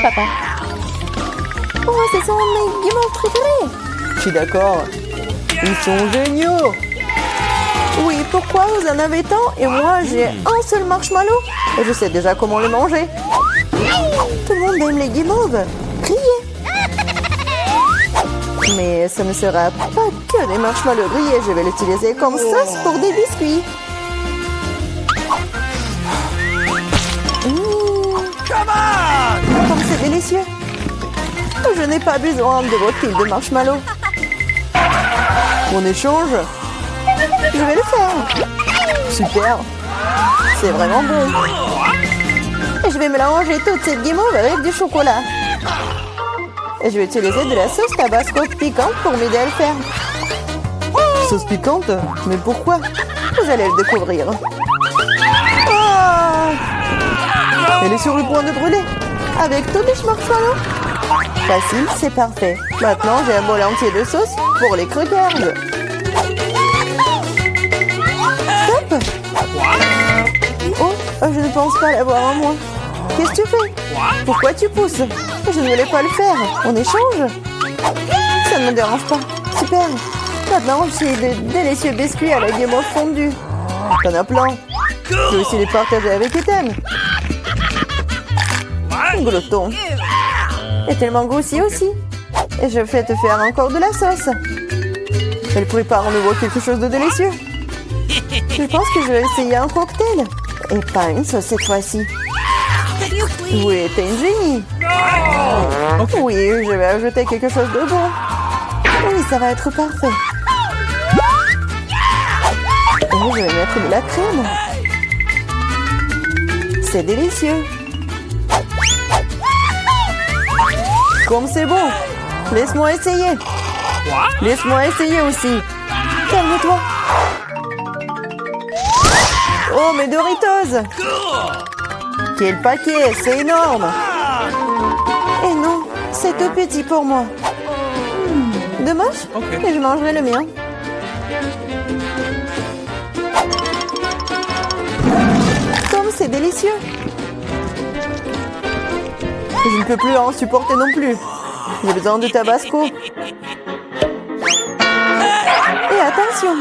papa. Oh, ce sont mes guimauves préférés. Je suis d'accord. Ils sont géniaux. Oui, pourquoi vous en avez tant et moi j'ai un seul marshmallow et je sais déjà comment le manger. Tout le monde aime les guimauves. Grillés. Mais ce ne sera pas que des marshmallows grillés. Je vais l'utiliser comme sauce pour des biscuits. Comme c'est délicieux. Je n'ai pas besoin de votre pile de marshmallows. On échange? Je vais le faire. Super. C'est vraiment bon. Et je vais mélanger toute cette guimauve avec du chocolat. Et je vais utiliser de la sauce tabasco piquante pour m'aider à le faire. Sauce piquante? Mais pourquoi? Vous allez le découvrir. Elle est sur le point de brûler. Avec tous les marshmallows. Facile, c'est parfait. Maintenant, j'ai un bol entier de sauce pour les croquettes. Stop! Oh, je ne pense pas l'avoir en moi. Qu'est-ce que tu fais? Pourquoi tu pousses? Je ne voulais pas le faire. On échange? Ça ne me dérange pas. Super. Maintenant, j'ai de délicieux biscuits à la guimauve fondue. T'en as plein. Je vais aussi les partager avec Ethan. Glouton. Et tellement grossier aussi. Et je vais te faire encore de la sauce. Elle prépare en nouveau quelque chose de délicieux. Je pense que je vais essayer un cocktail. Et pas une sauce cette fois-ci. Oui, t'es une génie. Oui, je vais ajouter quelque chose de bon. Oui, ça va être parfait. Et je vais mettre de la crème. C'est délicieux. Comme c'est bon. Laisse-moi essayer. Laisse-moi essayer aussi. Calme-toi. Oh, mes Doritos. Quel paquet, c'est énorme. Et non, c'est tout petit pour moi. Dommage, mais je mangerai le mien. Comme c'est délicieux. Je ne peux plus en supporter non plus. J'ai besoin de tabasco. Et attention.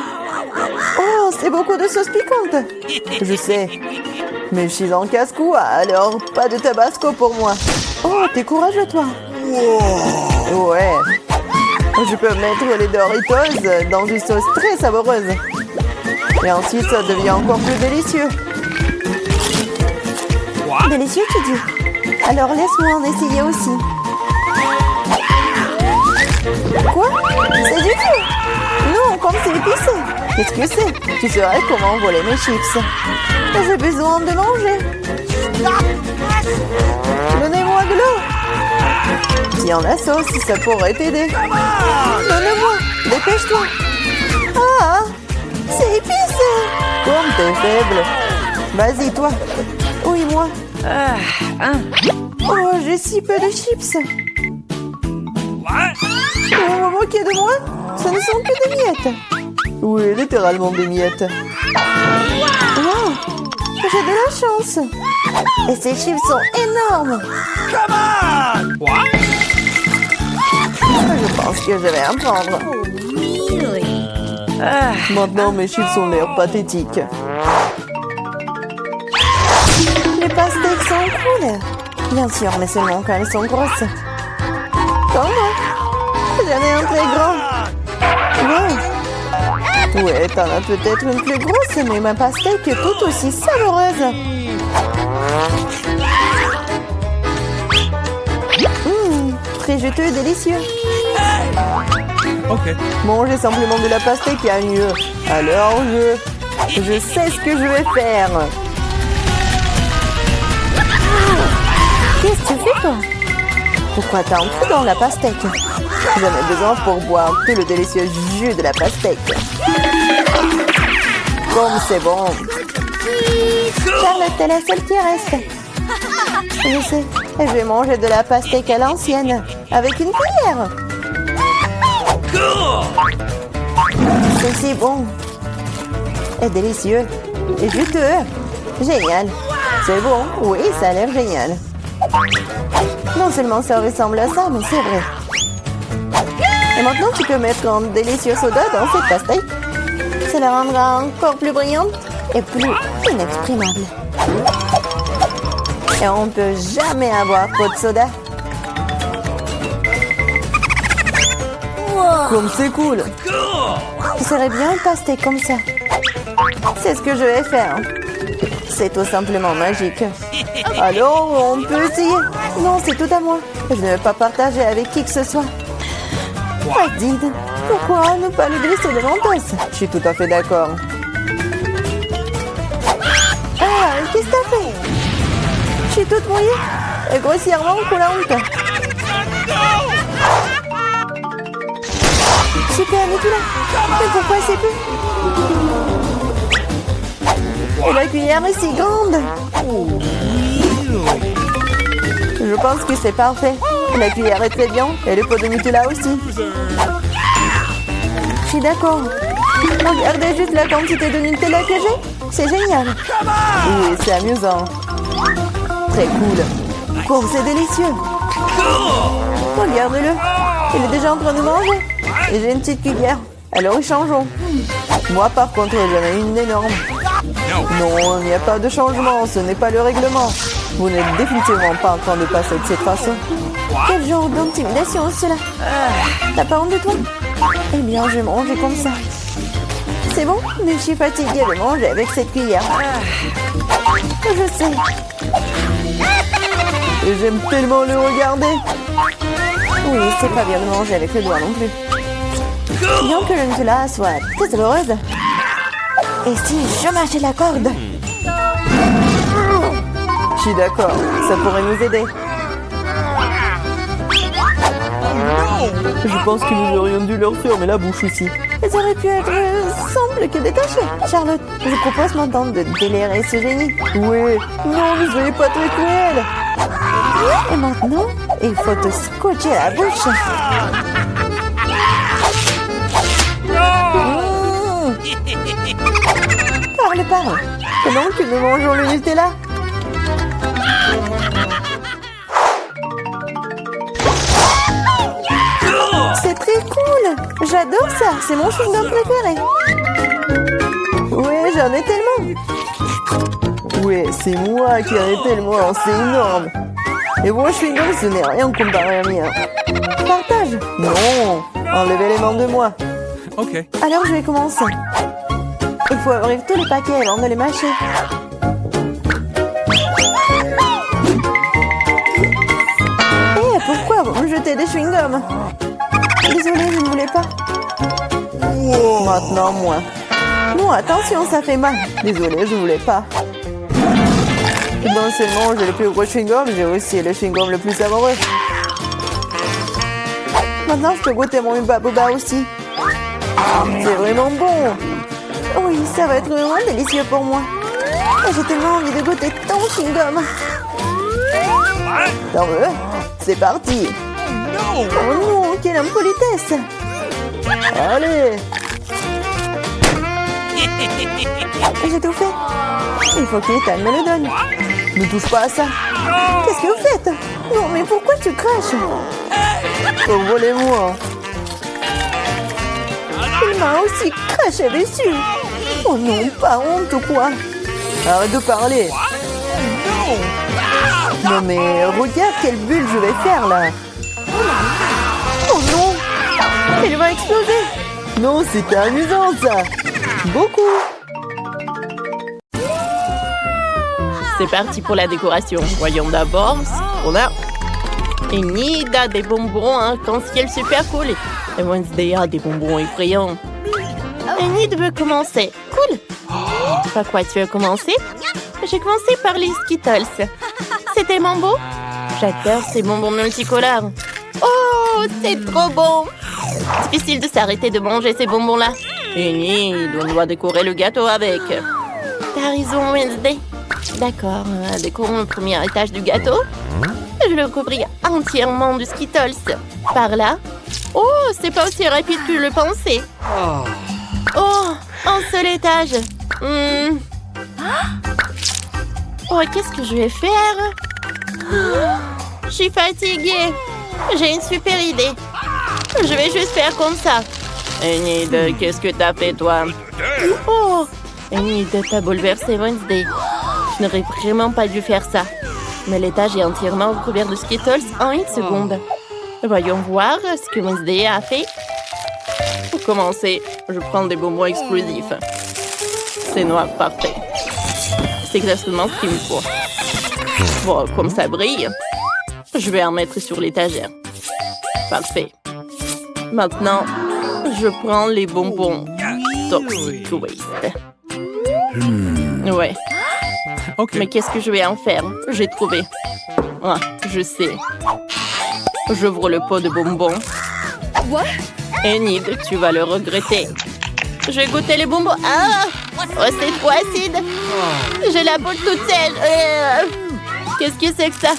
Oh, c'est beaucoup de sauce piquante. Je sais. Mais je suis en casse-cou, alors pas de tabasco pour moi. Oh, t'es courageux, toi. Ouais. Je peux mettre les Doritos dans une sauce très savoureuse. Et ensuite, ça devient encore plus délicieux. Délicieux, tu dis? Alors laisse-moi en essayer aussi. Quoi? C'est du feu? Non, comme c'est épicé. Qu'est-ce que c'est? Tu saurais comment voler mes chips. J'ai besoin de manger. Donnez-moi de l'eau. Tiens la sauce, ça pourrait t'aider. Donne-moi, dépêche-toi. Ah, c'est épicé. Comme t'es faible. Vas-y, toi. Oui, moi. Oh, j'ai si peu de chips. Vous vous moquez de moi? Ce ne sont que des miettes. Oui, littéralement des miettes. Wow, j'ai de la chance. Et ces chips sont énormes. Je pense que je vais en prendre. Maintenant, mes chips ont l'air pathétiques. Les pastèques sont cool. Bien sûr, mais seulement quand elles sont grosses. Comme moi. J'en ai un très grand. Wow. Ouais, t'en as peut-être une plus grosse, mais ma pastèque est tout aussi savoureuse. Très juteux et délicieux. Manger simplement de la pastèque y a mieux. Alors je sais ce que je vais faire. Qu'est-ce que tu fais, toi? Pourquoi t'as un trou dans la pastèque? J'en ai besoin pour boire tout le délicieux jus de la pastèque. Comme c'est bon. Charlotte, t'es la seule qui reste. Je sais. Je vais manger de la pastèque à l'ancienne, avec une cuillère. C'est si bon. Et délicieux. Et juteux. Génial. C'est bon. Oui, ça a l'air génial. Non seulement ça ressemble à ça, mais c'est vrai. Et maintenant, tu peux mettre un délicieux soda dans cette pastèque. Ça la rendra encore plus brillante et plus inexprimable. Et on ne peut jamais avoir trop de soda. Comme c'est cool. Ce serait bien une pastèque comme ça. C'est ce que je vais faire. C'est tout simplement magique. Alors, on peut essayer. Non, c'est tout à moi. Je ne vais pas partager avec qui que ce soit. Dites, pourquoi ne pas le glisser de l'entasse? Je suis tout à fait d'accord. Ah, qu'est-ce que t'as fait? Je suis toute mouillée et grossièrement coulante. Super, Nicolas. Mais pourquoi c'est plus? Et la cuillère est si grande. Je pense que c'est parfait. La cuillère est très bien et le pot de Nutella aussi. Je suis d'accord. Regardez juste la quantité de Nutella que j'ai. C'est génial. Oui, c'est amusant. Très cool. Oh, c'est délicieux. Regarde-le. Il est déjà en train de manger. Et j'ai une petite cuillère. Alors échangeons. Moi, par contre, j'en ai une énorme. Non, il n'y a pas de changement. Ce n'est pas le règlement. Vous n'êtes définitivement pas en train de passer de cette façon. Quel genre d'intimidation cela? T'as pas honte de toi? Eh bien, je vais manger comme ça. C'est bon, mais je suis fatiguée de manger avec cette cuillère. Je sais. Et j'aime tellement le regarder. Oui, c'est pas bien de manger avec le doigt non plus. Bien que le Nutella soit très heureuse. Et si je mâchais la corde? Je suis d'accord, ça pourrait nous aider. Je pense que nous aurions dû leur fermer la bouche aussi. Elles auraient pu être simples que détachées. Charlotte, je propose maintenant de délirer ce génie. Oui, non, ne soyez pas très cruel. Et maintenant, il faut te scotcher la bouche. Parle. Pendant que nous mangeons le Nutella. C'est très cool. J'adore ça. C'est mon chewing-gum préféré. Oui, j'en ai tellement. Oui, c'est moi qui en ai tellement. C'est énorme. Et moi, je suis gum, ce n'est rien comparé à mien. Partage. Non, enlevez les mains de moi. Ok. Alors, je vais commencer. Il faut ouvrir tous les paquets avant de les mâcher. Eh, pourquoi vous me jetez des chewing-gums? Désolée, je ne voulais pas. Maintenant, moi. Non, attention, ça fait mal. Désolée, je voulais pas. Non seulement j'ai le plus gros chewing-gum, j'ai aussi le chewing-gum le plus savoureux. Maintenant, je peux goûter mon Hubba Bubba aussi. C'est vraiment bon. Oui, ça va être vraiment délicieux pour moi. Et j'ai tellement envie de goûter ton chewing-gum. T'en veux? C'est parti. Oh non, quelle impolitesse. Allez. J'ai tout fait. Il faut qu'Ethan me le donne. Ne touche pas à ça. Qu'est-ce que vous faites? Non, mais pourquoi tu craches? Envolez-moi. Il m'a aussi craché dessus. Oh non, pas honte ou quoi? Arrête de parler. Non mais regarde quelle bulle je vais faire là. Oh non, il va exploser. Non, c'était amusant ça. Beaucoup. C'est parti pour la décoration. Voyons d'abord ce qu'on a. Enid a des bonbons arc-en-ciel super cool. Et Wednesday a des bonbons effrayants. Enid veut commencer. Cool. Par quoi tu veux commencer? J'ai commencé par les Skittles. C'était beau. J'adore ces bonbons multicolores. Oh, c'est trop bon. Difficile de s'arrêter de manger ces bonbons-là. Enid, on doit décorer le gâteau avec. T'as raison, Wednesday. D'accord, décorons le premier étage du gâteau. Je le couvris entièrement de Skittles. Par là. Oh, c'est pas aussi rapide que je le pensais. Oh, un seul étage. Oh, qu'est-ce que je vais faire? Je suis fatiguée. J'ai une super idée. Je vais juste faire comme ça. Enid, qu'est-ce que t'as fait, toi? Oh! Enid, t'as bouleversé Wednesday. Je n'aurais vraiment pas dû faire ça. Mais l'étage est entièrement recouvert de Skittles en une seconde. Voyons voir ce que Wednesday a fait. Pour commencer, je prends des bonbons explosifs. C'est noir, parfait. C'est exactement ce qu'il me faut. Bon, comme ça brille, je vais en mettre sur l'étagère. Parfait. Maintenant, je prends les bonbons Toxic Waste. Ouais. Okay. Mais qu'est-ce que je vais en faire? J'ai trouvé. Ah, je sais. J'ouvre le pot de bonbons. Enid, tu vas le regretter. Je vais goûter les bonbons. Ah! Oh, c'est trop acide. J'ai la peau toute sèche. Qu'est-ce que c'est que ça?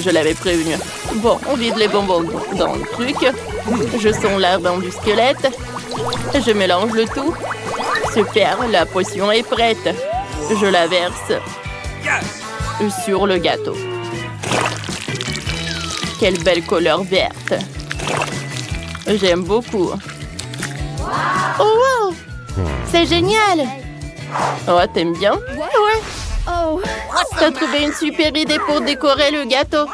Je l'avais prévenu. Bon, on vide les bonbons dans le truc. Je sens l'ardent du squelette. Je mélange le tout. Super, la potion est prête. Je la verse sur le gâteau. Quelle belle couleur verte. J'aime beaucoup. Oh wow! C'est génial! Oh, t'aimes bien? Ouais. Oh. T'as trouvé une super idée pour décorer le gâteau.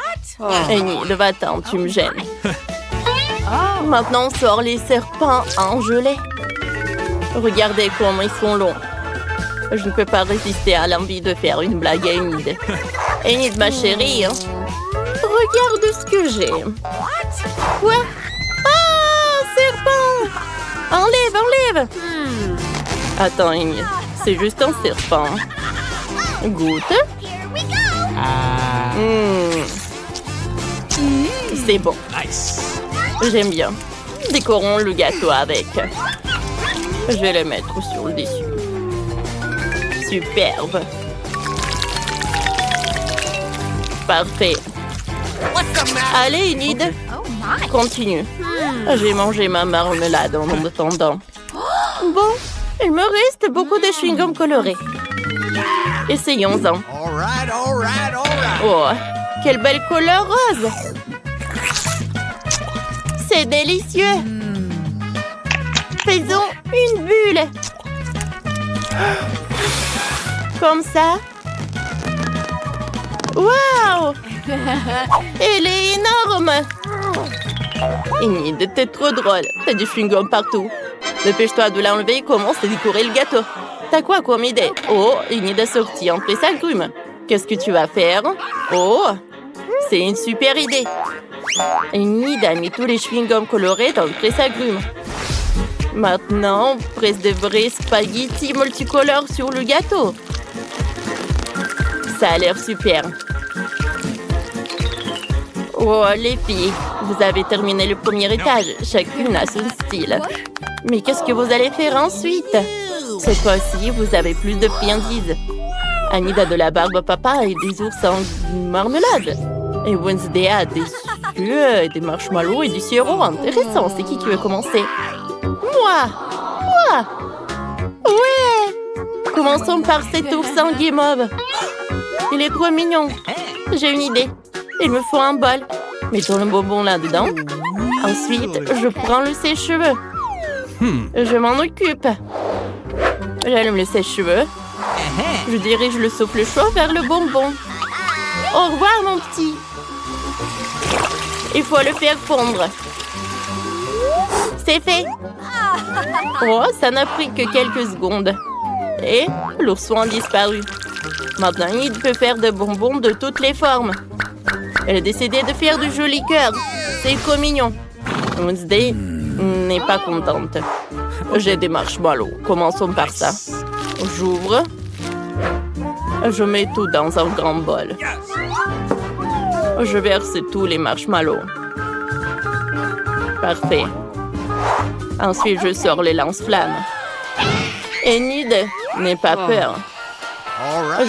Enid, va-t'en, tu me gênes. Maintenant, on sort les serpents en gelée. Regardez comment ils sont longs. Je ne peux pas résister à l'envie de faire une blague à Enid. Enid, ma chérie, regarde ce que j'ai. Quoi? Ah, serpent! Enlève! Attends, Enid, c'est juste un serpent. Goûte. C'est bon. J'aime bien. Décorons le gâteau avec. Je vais le mettre sur le dessus. Superbe. Parfait. Allez, Enid. Continue. J'ai mangé ma marmelade en attendant. Bon, il me reste beaucoup de chewing-gum colorés. Essayons-en. Oh, quelle belle couleur rose! C'est délicieux! Faisons une bulle! Comme ça. Waouh! Elle est énorme! Enid, t'es trop drôle. T'as du chewing-gum partout. Dépêche-toi de l'enlever et commence à décorer le gâteau. T'as quoi comme idée? Oh, Enid a sorti un presse-agrumes. Qu'est-ce que tu vas faire? Oh, c'est une super idée. Enid a mis tous les chewing-gums colorés dans le presse-agrumes. Maintenant, on presse des vrais spaghettis multicolores sur le gâteau. Ça a l'air super. Oh, les filles, vous avez terminé le premier étage. Chacune a son style. Mais qu'est-ce que vous allez faire ensuite? Cette fois-ci, vous avez plus de friandises. Enid a de la barbe papa et des ours en marmelade. Et Wednesday a des sucres, des marshmallows et du sirop. Intéressant. C'est qui veut commencer? Moi! Ouais! Commençons par cet ours en guimauve. Il est trop mignon. J'ai une idée. Il me faut un bol. Mettons le bonbon là-dedans. Ensuite, je prends le sèche-cheveux. Je m'en occupe. J'allume le sèche-cheveux. Je dirige le souffle chaud vers le bonbon. Au revoir, mon petit. Il faut le faire fondre. C'est fait. Oh, ça n'a pris que quelques secondes. Et l'ourson a disparu. Maintenant, il peut faire des bonbons de toutes les formes. Elle a décidé de faire du joli cœur. C'est trop mignon. Wednesday n'est pas contente. J'ai des marshmallows. Commençons par ça. J'ouvre. Je mets tout dans un grand bol. Je verse tous les marshmallows. Parfait. Ensuite, je sors les lance-flammes. Enid, n'aie pas peur.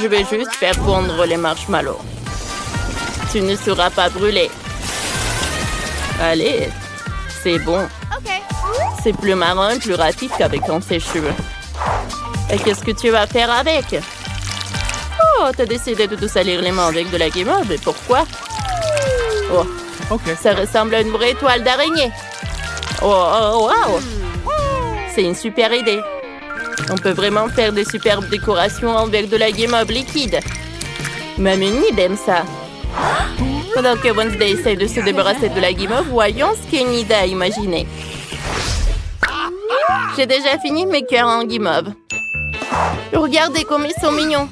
Je vais juste faire fondre les marshmallows. Tu ne seras pas brûlé. Allez, c'est bon. C'est plus marrant et plus rapide qu'avec un sèche-cheveux. Et qu'est-ce que tu vas faire avec? Oh, t'as décidé de te salir les mains avec de la guimauve. Et pourquoi? Oh, Ok. ça ressemble à une vraie toile d'araignée. Oh, wow! C'est une super idée. On peut vraiment faire des superbes décorations avec de la guimauve liquide. Même Enid aime ça. Pendant que Wednesday essaie de se débarrasser de la guimauve, voyons ce qu'Enid a imaginé. J'ai déjà fini mes cœurs en guimauve. Regardez comme ils sont mignons.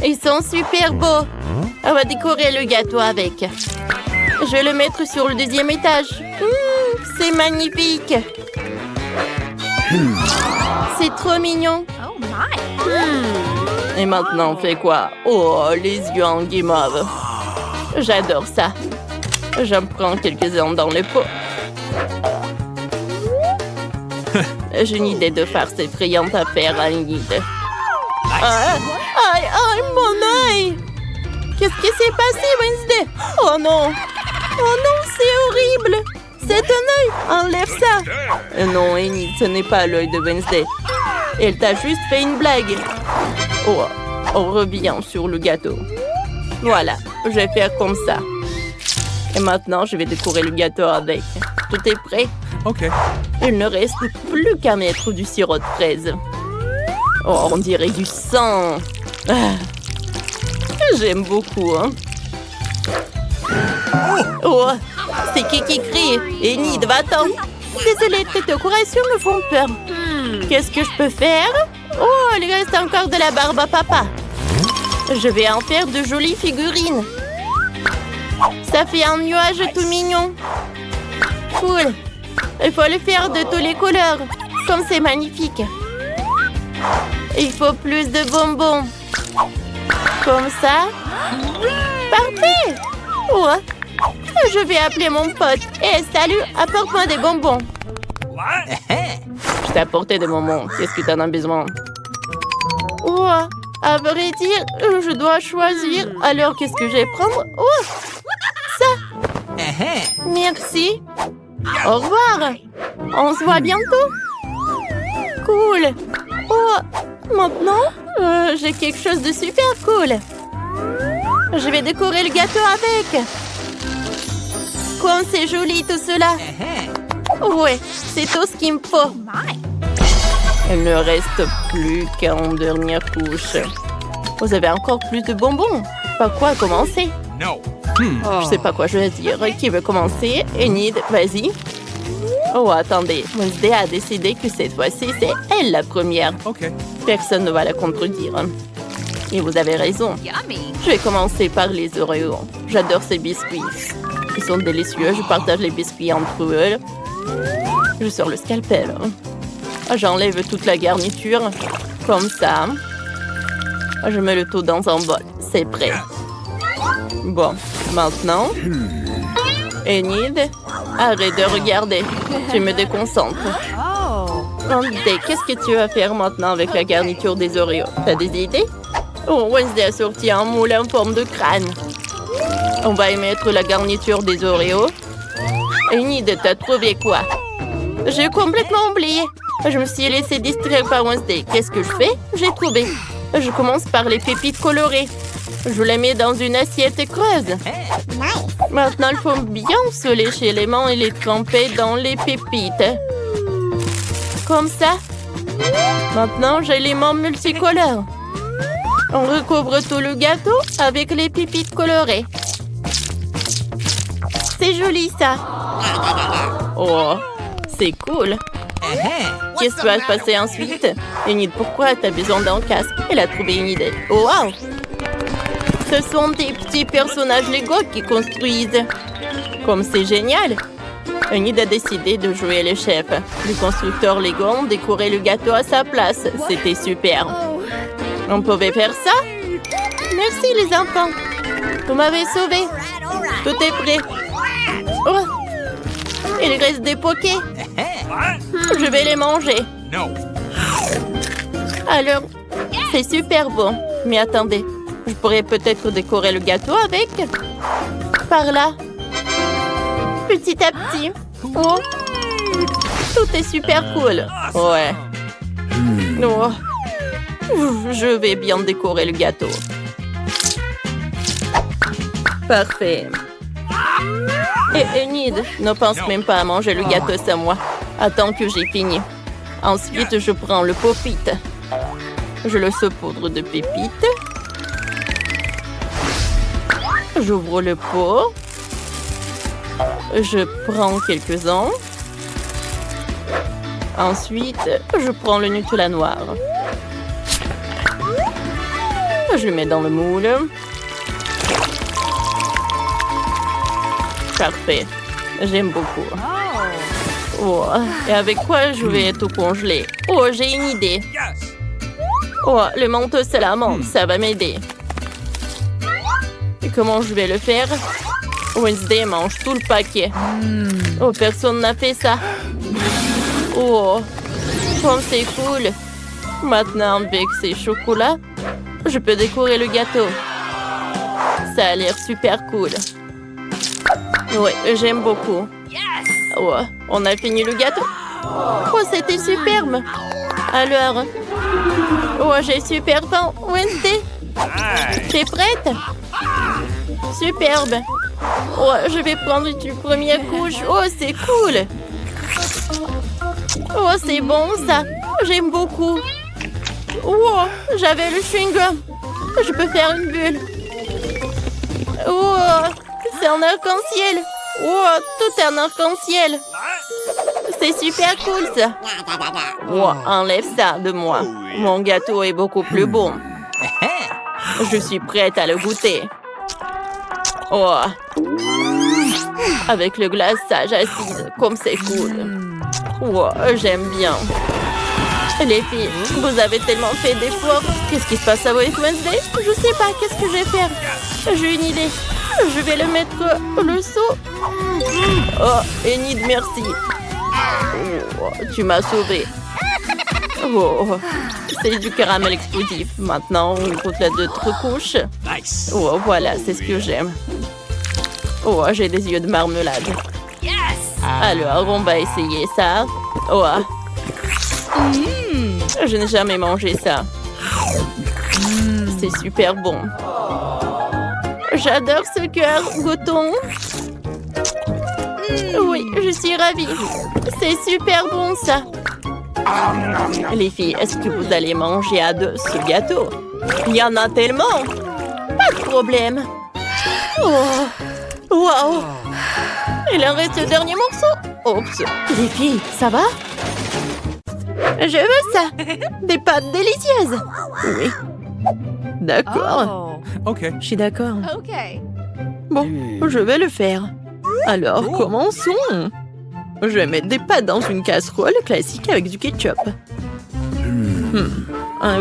Ils sont super beaux. On va décorer le gâteau avec. Je vais le mettre sur le 2e étage. C'est magnifique. C'est trop mignon. Et maintenant, on fait quoi? Oh, les yeux en guimauve. J'adore ça. J'en prends quelques-uns dans le pot. J'ai une idée de farce effrayante à faire à Enid. Aïe, mon œil! Qu'est-ce qui s'est passé, Wednesday? Oh non! Oh non, c'est horrible! C'est un œil! Enlève ça! Non, Enid, ce n'est pas l'œil de Wednesday. Elle t'a juste fait une blague. Oh, on revient sur le gâteau. Voilà, je vais faire comme ça. Et maintenant, je vais décorer le gâteau avec. Tout est prêt? Ok. Il ne reste plus qu'à mettre du sirop de fraise. Oh, on dirait du sang. Ah. J'aime beaucoup, hein. Oh, c'est qui crie? Enid, va-t'en. Désolée, tes décorations me font peur. Qu'est-ce que je peux faire? Oh, il reste encore de la barbe à papa. Je vais en faire de jolies figurines. Ça fait un nuage tout mignon. Cool. Il faut le faire de toutes les couleurs. Comme c'est magnifique. Il faut plus de bonbons. Comme ça. Parfait. Ouais. Je vais appeler mon pote. Hé, salut, apporte-moi des bonbons. Je t'ai apporté des bonbons. Qu'est-ce que t'en as besoin? Ouais. À vrai dire, je dois choisir. Alors, qu'est-ce que je vais prendre? Oh, ça. Merci. Au revoir. On se voit bientôt. Cool. Oh, maintenant, j'ai quelque chose de super cool. Je vais décorer le gâteau avec. Comme c'est joli tout cela. Ouais, c'est tout ce qu'il me faut. Il ne reste plus qu'une dernière couche. Vous avez encore plus de bonbons. Par quoi commencer? No. Je sais pas quoi je vais dire. Qui veut commencer? Enid, vas-y. Oh, attendez. Wednesday a décidé que cette fois-ci, c'est elle la première. Ok. Personne ne va la contredire. Et vous avez raison. Je vais commencer par les Oreos. J'adore ces biscuits. Ils sont délicieux. Je partage les biscuits entre eux. Je sors le scalpel. J'enlève toute la garniture. Comme ça. Je mets le tout dans un bol. C'est prêt. Bon, maintenant... Enid, arrête de regarder. Tu me déconcentres. Wednesday, qu'est-ce que tu vas faire maintenant avec la garniture des Oreos? T'as des idées? Oh, Wednesday a sorti un moule en forme de crâne. On va y mettre la garniture des Oreos. Enid, t'as trouvé quoi? J'ai complètement oublié. Je me suis laissée distraire par Wednesday. Qu'est-ce que je fais? J'ai trouvé. Je commence par les pépites colorées. Je les mets dans une assiette creuse. Maintenant, il faut bien se lécher les mains et les tremper dans les pépites. Comme ça. Maintenant, j'ai les mains multicolores. On recouvre tout le gâteau avec les pépites colorées. C'est joli, ça. Oh, c'est cool. Qu'est-ce qui va se passer ensuite? Enid, pourquoi tu as besoin d'un casque? Elle a trouvé une idée. Oh, wow! Ce sont des petits personnages Lego qui construisent. Comme c'est génial! Enid a décidé de jouer le chef. Les constructeurs Lego ont décoré le gâteau à sa place. C'était super. On pouvait faire ça? Merci les enfants. Vous m'avez sauvé. Tout est prêt. Oh! Il reste des pokés. Je vais les manger. No. Alors, c'est super bon. Mais attendez, je pourrais peut-être décorer le gâteau avec. Par là. Petit à petit. Oh. Tout est super cool. Ouais. Oh. Je vais bien décorer le gâteau. Parfait. Et Enid, ne pense même pas à manger le gâteau sans moi. Attends que j'ai fini. Ensuite, je prends le pop-it. Je le saupoudre de pépites. J'ouvre le pot. Je prends quelques-uns. Ensuite, je prends le Nutella noir. Je le mets dans le moule. Parfait. J'aime beaucoup. Oh, et avec quoi je vais tout congeler? Oh, j'ai une idée. Oh, le manteau salamandre, ça va m'aider. Et comment je vais le faire? Wednesday mange tout le paquet. Oh, personne n'a fait ça. Oh, comme c'est cool. Maintenant, avec ces chocolats, je peux décorer le gâteau. Ça a l'air super cool. Oui, j'aime beaucoup. Oh, on a fini le gâteau. Oh, c'était superbe. Alors, oh, j'ai super faim. Wednesday, t'es prête? Superbe. Oh, je vais prendre une première couche. Oh, c'est cool. Oh, c'est bon ça. J'aime beaucoup. Oh, j'avais le chewing-gum. Je peux faire une bulle. Oh, c'est un arc-en-ciel. Oh, tout est un arc-en-ciel. C'est super cool ça. Oh, enlève ça de moi. Mon gâteau est beaucoup plus bon. Je suis prête à le goûter. Oh, avec le glaçage acide, comme c'est cool. Oh, j'aime bien. Les filles, vous avez tellement fait d'efforts. Qu'est-ce qui se passe à avec Wednesday? Je sais pas, qu'est-ce que je vais faire? J'ai une idée. Je vais le mettre le seau. Oh, Enid, merci. Oh, tu m'as sauvée. Oh, c'est du caramel explosif. Maintenant, on goûte la d'autres couches. Oh, voilà, c'est ce que j'aime. Oh, j'ai des yeux de marmelade. Alors, on va essayer ça. Oh, je n'ai jamais mangé ça. C'est super bon. J'adore ce cœur. Goûtons. Oui, je suis ravie. C'est super bon ça. Les filles, est-ce que vous allez manger à deux ce gâteau? Il y en a tellement. Pas de problème. Oh, wow. Il en reste le dernier morceau. Oups. Les filles, ça va? Je veux ça. Des pâtes délicieuses. Oui. D'accord. OK. Je suis d'accord. Okay. Bon, je vais le faire. Alors, commençons. Je vais mettre des pâtes dans une casserole classique avec du ketchup.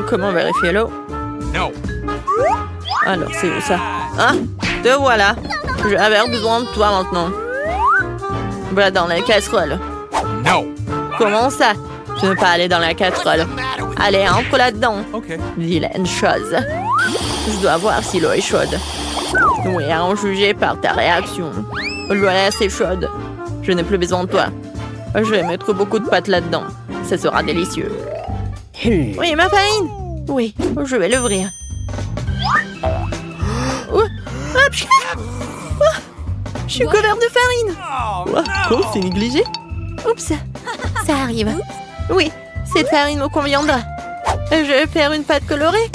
Comment vérifier l'eau? No. Alors, c'est où ça? Ah, te voilà. Je vais avoir besoin de toi maintenant. Va dans la casserole. No. Comment ça? Tu ne veux pas aller dans la casserole? Allez, entre là-dedans. OK. Vilaine chose. Je dois voir si l'eau est chaude. Oui, à en juger par ta réaction. L'eau est assez chaude. Je n'ai plus besoin de toi. Je vais mettre beaucoup de pâtes là-dedans. Ça sera délicieux. Oui, ma farine. Oui, je vais l'ouvrir. Je suis couvert de farine. Quoi, c'est négligé? Oups, ça arrive. Oui, cette farine me conviendra. Je vais faire une pâte colorée.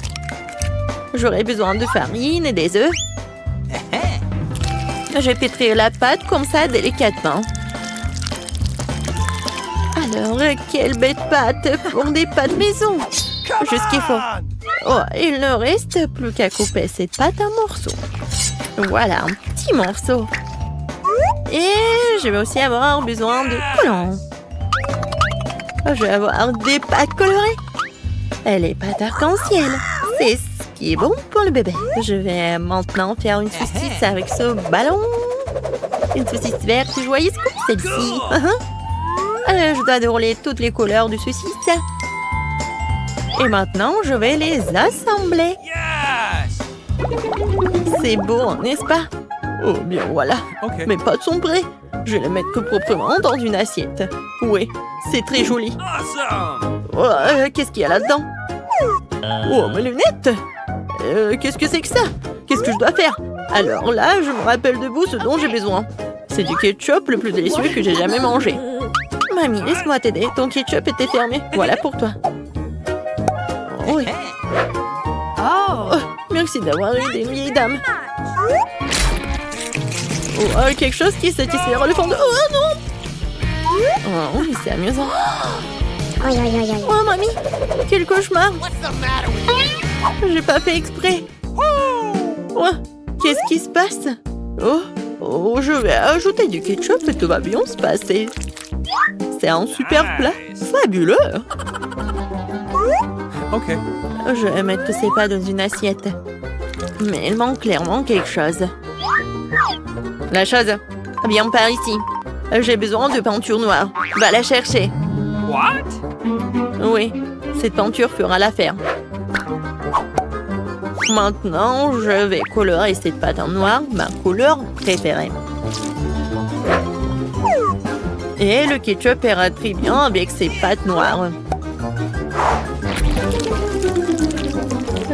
J'aurai besoin de farine et des œufs. Je vais pétrir la pâte comme ça délicatement. Alors, quelle bête pâte pour des pâtes maison. Juste ce qu'il faut. Oh, il ne reste plus qu'à couper cette pâte en morceaux. Voilà, un petit morceau. Et je vais aussi avoir besoin de collants. Je vais avoir des pâtes colorées. Et les pâtes arc-en-ciel. C'est ce qui est bon pour le bébé. Je vais maintenant faire une saucisse avec ce ballon. Une saucisse verte joyeuse comme celle-ci. Je dois dérouler toutes les couleurs du saucisse. Et maintenant, je vais les assembler. C'est beau, n'est-ce pas? Oh, bien voilà. OK. Mes pâtes sont prêtes. Je vais les mettre proprement dans une assiette. Oui, c'est très joli. Awesome. Oh, qu'est-ce qu'il y a là-dedans? Oh, mes lunettes! Qu'est-ce que c'est que ça? Qu'est-ce que je dois faire? Alors là, je me rappelle de vous ce dont j'ai besoin. C'est du ketchup le plus délicieux que j'ai jamais mangé. Mamie, laisse-moi t'aider. Ton ketchup était fermé. Voilà pour toi. Oh, oui. Oh, merci d'avoir aidé une vieille dame. Oh, quelque chose qui satisfera le fond de... Oh non! Oh, oui, c'est amusant. Oh, mamie! Quel cauchemar! J'ai pas fait exprès. Oh, qu'est-ce qui se passe? Oh, je vais ajouter du ketchup et tout va bien se passer. C'est un super plat. Fabuleux! Okay. Je vais mettre tous ces pas dans une assiette. Mais il manque clairement quelque chose. La chose? Viens par ici. J'ai besoin de peinture noire. Va la chercher. What? Oui, cette peinture fera l'affaire. Maintenant, je vais colorer cette pâte en noir, ma couleur préférée. Et le ketchup ira très bien avec ces pâtes noires.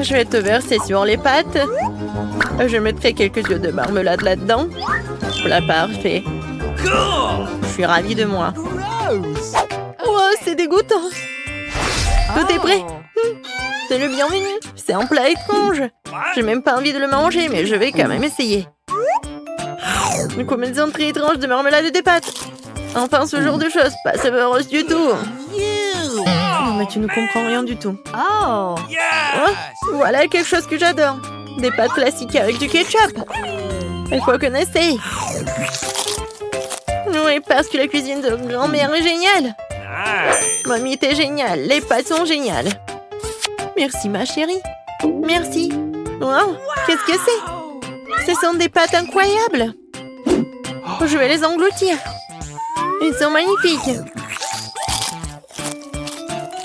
Je vais te verser sur les pâtes. Je mettrai quelques yeux de marmelade là-dedans. Voilà, parfait. Je suis ravie de moi. Oh, c'est dégoûtant. Tout est prêt. C'est le bienvenu. C'est un plat étrange. J'ai même pas envie de le manger, mais je vais quand même essayer. Une combinaison très étrange de marmelade et de pâtes. Enfin, ce genre de choses, pas savoureuse du tout. Non, mais tu ne comprends rien du tout. Oh, voilà quelque chose que j'adore. Des pâtes classiques avec du ketchup. Il faut qu'on essaye. Oui, parce que la cuisine de grand-mère est géniale. Mamie était géniale. Les pâtes sont géniales. Merci, ma chérie. Merci. Wow, qu'est-ce que c'est? Ce sont des pâtes incroyables. Je vais les engloutir. Ils sont magnifiques.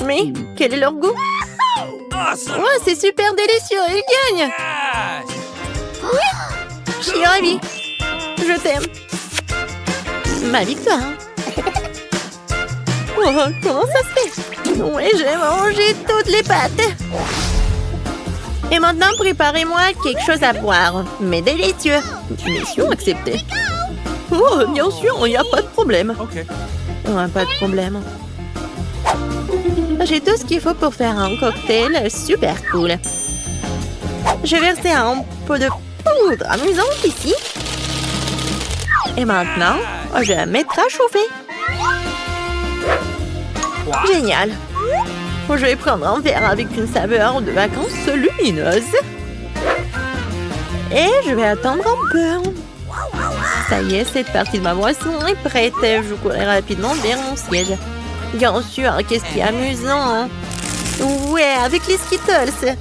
Mais quel est leur goût? Oh, c'est super délicieux. Ils gagnent. Je suis ravie. Je t'aime. Ma victoire. Oh, comment ça se fait? Oui, j'ai mangé toutes les pâtes. Et maintenant, préparez-moi quelque chose à boire. Mais délicieux. Mission acceptée. Oh, bien sûr, il n'y a pas de problème. Okay. Pas de problème. J'ai tout ce qu'il faut pour faire un cocktail super cool. Je vais verser un peu de poudre amusante ici. Et maintenant, je vais la mettre à chauffer. Génial. Je vais prendre un verre avec une saveur de vacances lumineuse. Et je vais attendre un peu. Ça y est, cette partie de ma boisson est prête. Je courais rapidement vers mon siège. Bien sûr, qu'est-ce qui est amusant. Ouais, avec les Skittles.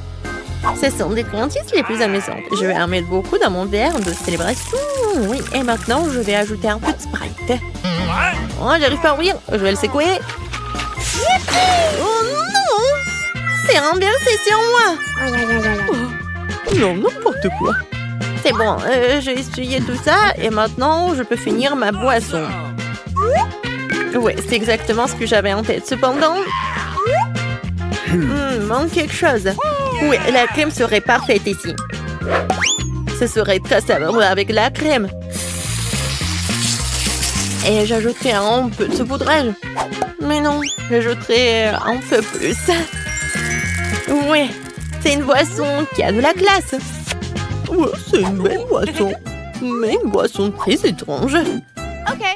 Ce sont des friandises les plus amusantes. Je vais en mettre beaucoup dans mon verre de célébration. Oui, et maintenant, je vais ajouter un peu de Sprite. Oh, j'arrive pas à ouvrir. Je vais le secouer. Oh non! C'est renversé sur moi. Oh, non, n'importe quoi. C'est bon, j'ai essuyé tout ça et maintenant, je peux finir ma boisson. Ouais, c'est exactement ce que j'avais en tête. Cependant, manque quelque chose. Oui, la crème serait parfaite ici. Ce serait très savoureux avec la crème. Et j'ajouterai un peu de saupoudrage. Mais non, j'ajouterai un peu plus. Oui, c'est une boisson qui a de la classe. Ouais, c'est une belle boisson. Mais une boisson très étrange.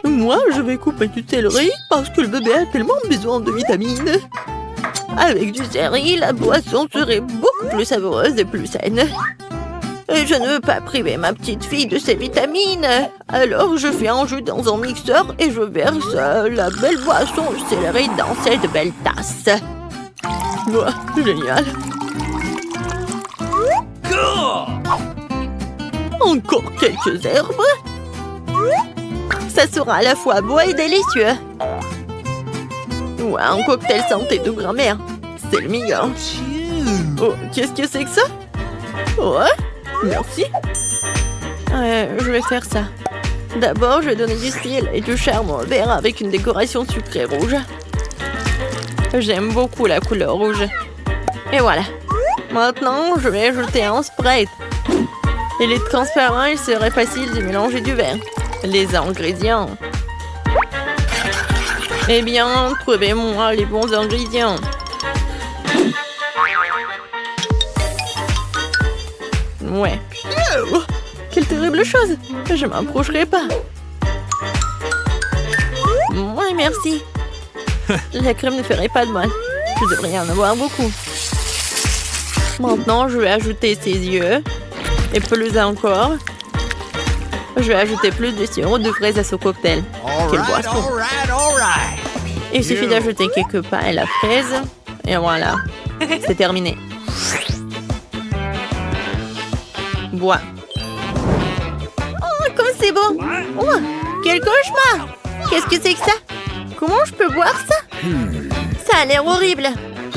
Moi, je vais couper du céleri parce que le bébé a tellement besoin de vitamines. Avec du céleri, la boisson serait beaucoup plus savoureuse et plus saine. Et je ne veux pas priver ma petite fille de ses vitamines. Alors, je fais un jus dans un mixeur et je verse la belle boisson au céleri dans cette belle tasse. Ouah, génial. Encore quelques herbes. Ça sera à la fois beau et délicieux. Ouais, un cocktail santé de grand-mère. C'est le meilleur. Oh, qu'est-ce que c'est que ça? Ouais, merci. Je vais faire ça. D'abord, je vais donner du style et du charme au verre avec une décoration sucrée rouge. J'aime beaucoup la couleur rouge. Et voilà. Maintenant, je vais ajouter un Sprite. Il est transparent, il serait facile de mélanger du verre. Les ingrédients. Eh bien, trouvez-moi les bons ingrédients. Ouais. Oh, quelle terrible chose. Je m'approcherai pas. Ouais, merci. La crème ne ferait pas de mal. Je devrais en avoir beaucoup. Maintenant, je vais ajouter ses yeux. Et plus encore. Je vais ajouter plus de sirop de fraise à ce cocktail. Quelle boisson. Il suffit d'ajouter quelques pains et la fraise. Et voilà. C'est terminé. Bois. Oh, comme c'est beau. Oh, quel cauchemar. Qu'est-ce que c'est que ça? Comment je peux boire ça? Ça a l'air horrible.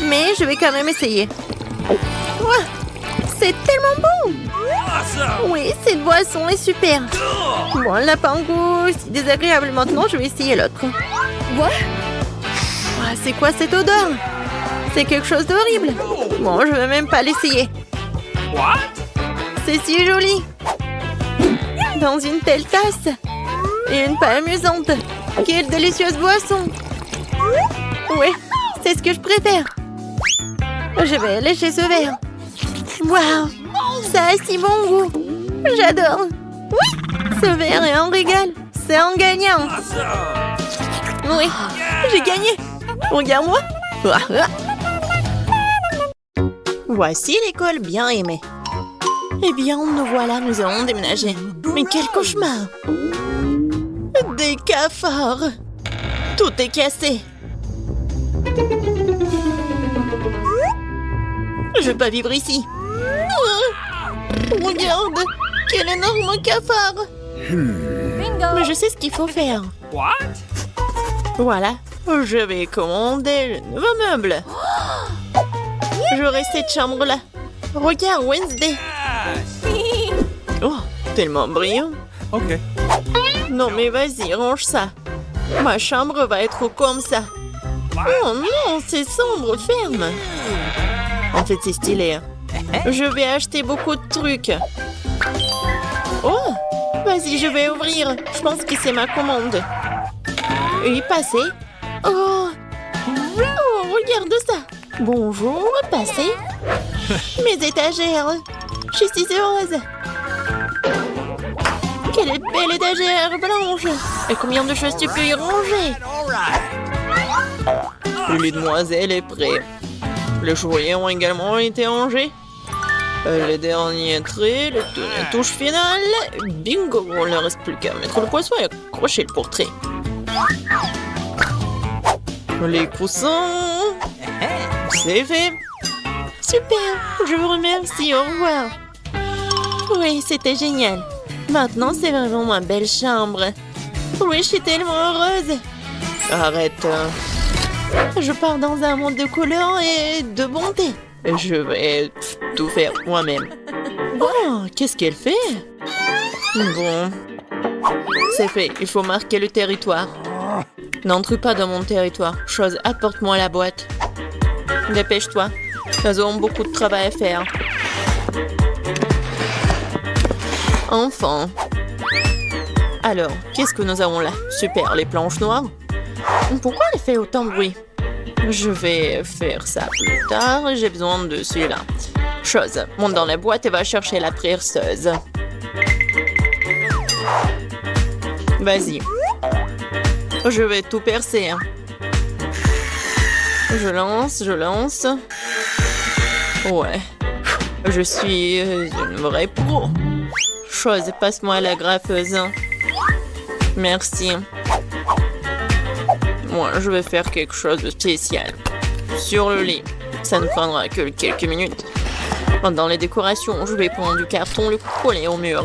Mais je vais quand même essayer. Oh, c'est tellement bon. Oui, cette boisson est super. Bon, elle n'a pas un goût si désagréable. Maintenant, je vais essayer l'autre. What? Ah, c'est quoi cette odeur? C'est quelque chose d'horrible. Bon, je vais même pas l'essayer. What? C'est si joli. Dans une telle tasse. Et une pas amusante. Quelle délicieuse boisson. Oui, c'est ce que je préfère. Je vais lécher ce verre. Waouh, ça a si bon goût. J'adore. Oui, ce verre est un régal. C'est un gagnant. Oui, j'ai gagné. Regarde-moi. Voici l'école bien aimée. Eh bien, nous voilà, nous allons déménager. Mais quel cauchemar! Des cafards! Tout est cassé. Je veux pas vivre ici. Regarde, quel énorme cafard! Mais je sais ce qu'il faut faire. What? Voilà, je vais commander le nouveau meuble. J'aurai cette chambre-là. Regarde, Wednesday. Oh, tellement brillant. Ok. Non, mais vas-y, range ça. Ma chambre va être comme ça. Oh non, c'est sombre, ferme. En fait, c'est stylé. Je vais acheter beaucoup de trucs. Oh, vas-y, je vais ouvrir. Je pense que c'est ma commande. Oui, passez. Oh, regarde ça. Bonjour, passez. Mes étagères. Je suis si heureuse. Quelle belle étagère blanche. Et combien de choses tu peux y ranger? Les demoiselles est prêt. Les jouets ont également été rangés. Les derniers traits, les touches finales. Bingo, il ne reste plus qu'à mettre le poisson et accrocher le portrait. Les coussins. C'est fait. Super, je vous remercie, au revoir. Oui, c'était génial. Maintenant, c'est vraiment ma belle chambre. Oui, je suis tellement heureuse. Arrête. Je pars dans un monde de couleurs et de bonté. Je vais tout faire moi-même. Oh, qu'est-ce qu'elle fait? Bon, c'est fait. Il faut marquer le territoire. N'entre pas dans mon territoire. Chose, apporte-moi la boîte. Dépêche-toi. Nous avons beaucoup de travail à faire. Enfin. Alors, qu'est-ce que nous avons là? Super, les planches noires. Pourquoi elle fait autant de bruit? Je vais faire ça plus tard. J'ai besoin de celui-là. Chose, monte dans la boîte et va chercher la perceuse. Vas-y. Je vais tout percer. Je lance. Ouais. Je suis une vraie pro. Chose, passe-moi la graffeuse. Merci. Moi, je vais faire quelque chose de spécial. Sur le lit. Ça ne prendra que quelques minutes. Dans les décorations, je vais prendre du carton, le coller au mur.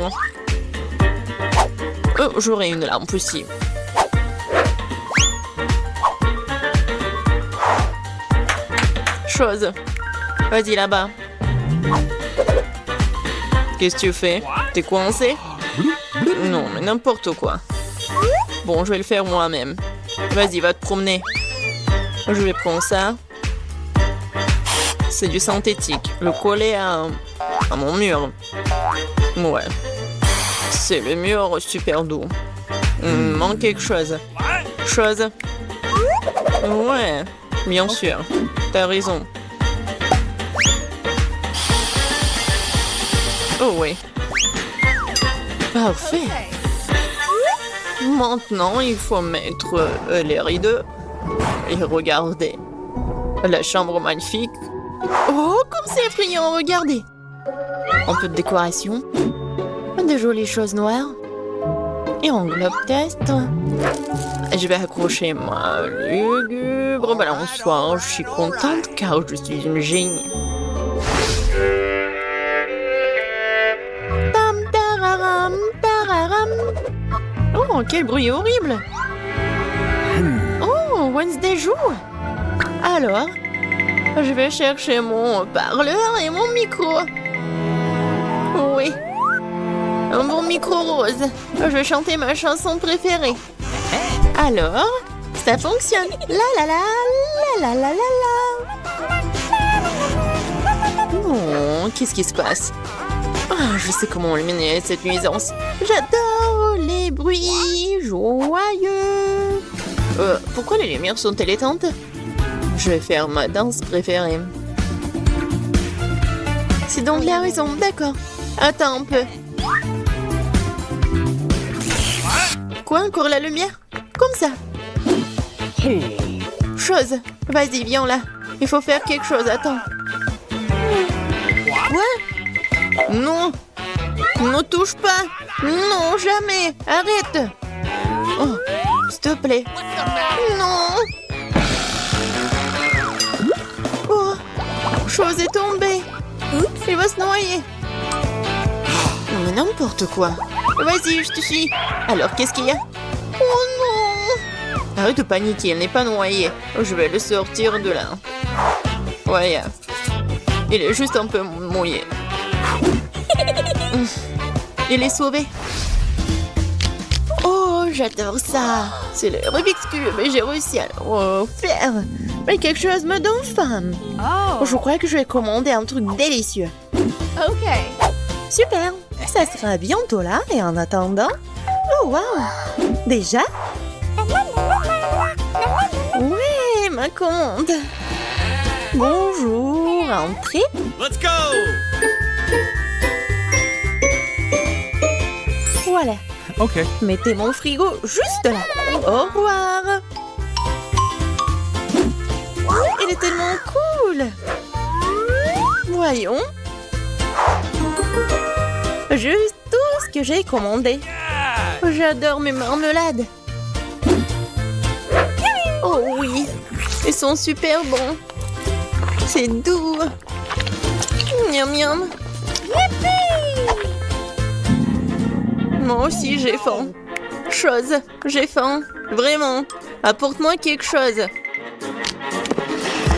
J'aurai une lampe aussi. Chose. Vas-y là-bas. Qu'est-ce que tu fais? T'es coincé? Non, mais n'importe quoi. Bon, je vais le faire moi-même. Vas-y, va te promener. Je vais prendre ça. C'est du synthétique. Le coller à mon mur. Ouais. C'est le mur super doux. Manque quelque chose. Chose. Ouais, bien sûr. T'as raison. Oh oui. Parfait. Maintenant, il faut mettre les rideaux. Et regardez. La chambre magnifique. Oh, comme c'est effrayant, regardez. Un peu de décoration. De jolies choses noires. Et un globe test. Je vais accrocher ma lugubre balançoire. Je suis contente car je suis une génie. Tam tararam, tararam. Oh, quel bruit horrible. Oh, Wednesday joue. Alors, je vais chercher mon parleur et mon micro. Oui. Un bon micro rose. Je vais chanter ma chanson préférée. Alors, ça fonctionne. La la la, la la la la la. Oh, qu'est-ce qui se passe? Ah, je sais comment éliminer cette nuisance. J'adore les bruits joyeux. Pourquoi les lumières sont-elles éteintes? Je vais faire ma danse préférée. C'est donc la raison, d'accord. Attends un peu. Quoi, encore la lumière? Comme ça. Chose. Vas-y, viens là. Il faut faire quelque chose, attends. Quoi? Non. Ne touche pas. Non, jamais. Arrête. Oh, s'il te plaît. Non. Oh, chose est tombée. Il va se noyer. Mais n'importe quoi. Vas-y, je te suis. Alors, qu'est-ce qu'il y a? Oh non! Arrête de paniquer, elle n'est pas noyée. Je vais le sortir de là. Ouais. Il est juste un peu mouillé. Il est sauvé. Oh, j'adore ça. C'est le Rubik's Cube et j'ai réussi à le faire. Mais quelque chose me donne faim. Oh. Je crois que je vais commander un truc délicieux. OK. Super. Ça sera bientôt là et en attendant... Oh, wow! Déjà? Oui, ma commande. Bonjour, entrez. Let's go. Voilà. OK. Mettez mon frigo juste là. Au revoir. Il est tellement cool. Voyons. Juste tout ce que j'ai commandé. J'adore mes marmelades. Oh oui, ils sont super bons. C'est doux. Miam miam. Moi aussi j'ai faim. Chose, j'ai faim. Vraiment. Apporte-moi quelque chose.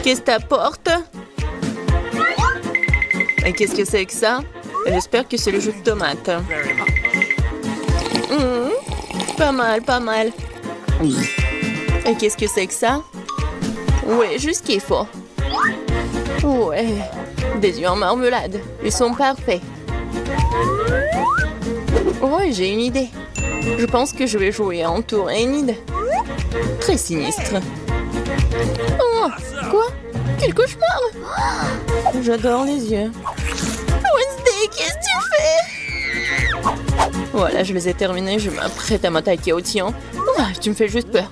Qu'est-ce que t'apportes? Et qu'est-ce que c'est que ça? J'espère que c'est le jus de tomate. Pas mal, pas mal. Et qu'est-ce que c'est que ça? Ouais, juste ce qu'il faut. Ouais, des œufs en marmelade. Ils sont parfaits. Ouais, j'ai une idée. Je pense que je vais jouer en tour Enid. Très sinistre. Oh, quoi? Quel cauchemar! J'adore les yeux. Wednesday, qu'est-ce que tu fais? Voilà, je les ai terminés. Je m'apprête à m'attaquer au tien. Ah, tu me fais juste peur.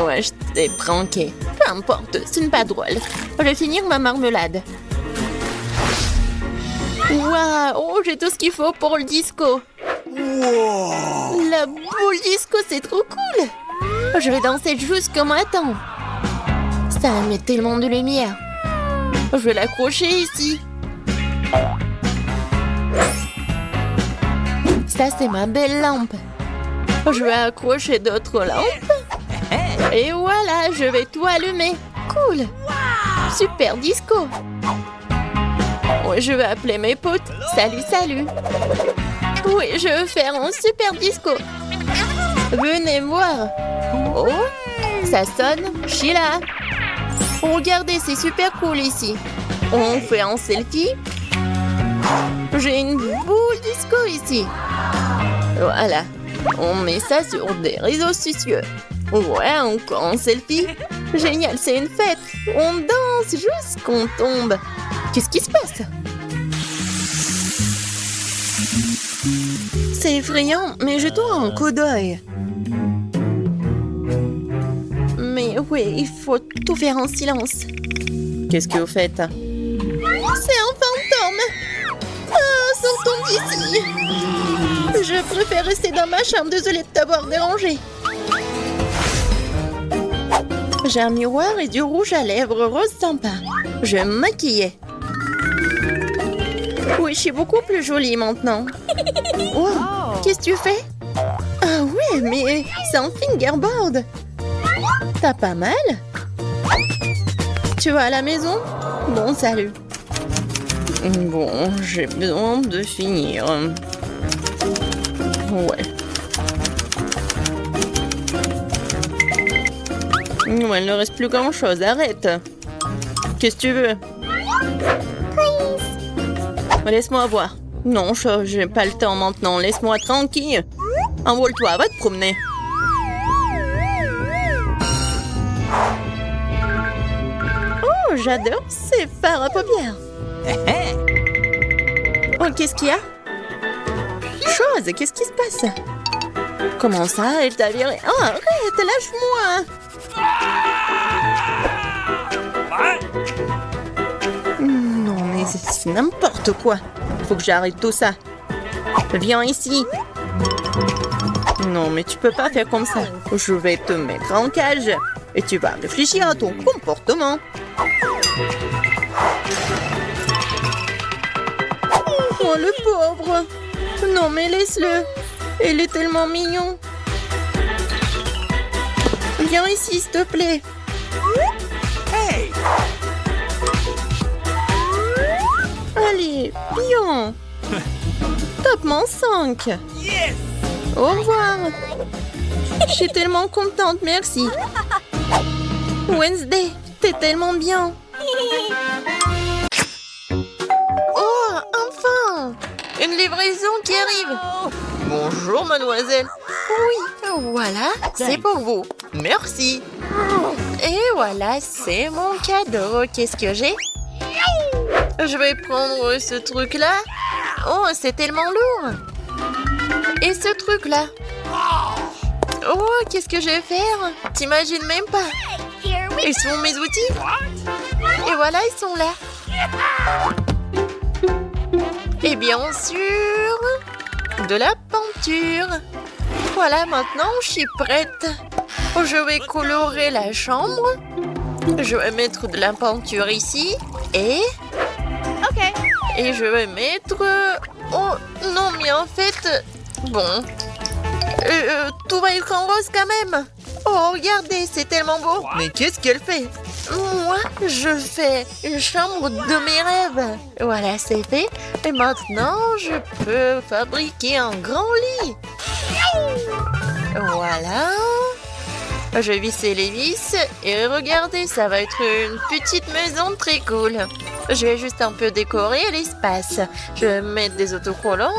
Ouais, je t'ai pranké. Peu importe, ce n'est pas drôle. Je vais finir ma marmelade. Waouh, oh, j'ai tout ce qu'il faut pour le disco. La boule disco, c'est trop cool. Je vais danser jusqu'au matin. Ça met tellement de lumière. Je vais l'accrocher ici. Ça, c'est ma belle lampe. Je vais accrocher d'autres lampes. Et voilà, je vais tout allumer. Cool. Super disco. Oui, je vais appeler mes potes. Salut, salut. Oui, je veux faire un super disco. Venez voir. Oh, ça sonne. Je suis là. Regardez, c'est super cool ici. On fait un selfie. J'ai une boule disco ici. Voilà. On met ça sur des réseaux sociaux. Ouais, encore un selfie. Génial, c'est une fête. On danse jusqu'on tombe. Qu'est-ce qui se passe? C'est effrayant, mais je dois un coup d'œil. Mais oui, il faut tout faire en silence. Qu'est-ce que vous faites? C'est un fantôme! Ah, sortons d'ici! Je préfère rester dans ma chambre, désolée de t'avoir dérangé. J'ai un miroir et du rouge à lèvres rose sympa. Je vais me maquiller. Oui, je suis beaucoup plus jolie maintenant. Oh, qu'est-ce que tu fais? Ah ouais, mais c'est un fingerboard. T'as pas mal? Tu vas à la maison? Bon, salut. Bon, j'ai besoin de finir. Ouais. Ouais, il ne reste plus grand-chose, arrête. Qu'est-ce que tu veux? Laisse-moi voir. Non, j'ai pas le temps maintenant, laisse-moi tranquille. Envole-toi, va te promener. Oh, j'adore ces fards à paupières. Oh, qu'est-ce qu'il y a? Chose, qu'est-ce qui se passe? Comment ça, elle t'a viré? Oh, arrête, lâche-moi! Non, mais c'est n'importe quoi. Faut que j'arrête tout ça. Viens ici. Non, mais tu peux pas faire comme ça. Je vais te mettre en cage et tu vas réfléchir à ton comportement. Oh, le pauvre! Non, mais laisse-le. Il est tellement mignon. Viens ici, s'il te plaît. Hey! Allez, viens. Top-moi 5. Yes! Au revoir. Je suis tellement contente, merci. Wednesday, t'es tellement bien. Oh, enfin! Une livraison qui arrive. Bonjour, mademoiselle. Oui, voilà, c'est pour vous. Merci. Et voilà, c'est mon cadeau. Qu'est-ce que j'ai? Je vais prendre ce truc-là. Oh, c'est tellement lourd. Et ce truc-là. Oh, qu'est-ce que je vais faire? T'imagines même pas. Ils sont mes outils. Et voilà, ils sont là. Et bien sûr, de la peinture. Voilà, maintenant, je suis prête. Je vais colorer la chambre. Je vais mettre de la peinture ici. Et... Et je vais mettre... Oh, non, mais en fait... Bon... tout va être en rose quand même. Oh, regardez, c'est tellement beau. Mais qu'est-ce qu'elle fait? Moi, je fais une chambre de mes rêves. Voilà, c'est fait. Et maintenant, je peux fabriquer un grand lit. Voilà. Je vais visser les vis. Et regardez, ça va être une petite maison très cool. Je vais juste un peu décorer l'espace. Je vais mettre des autocollants.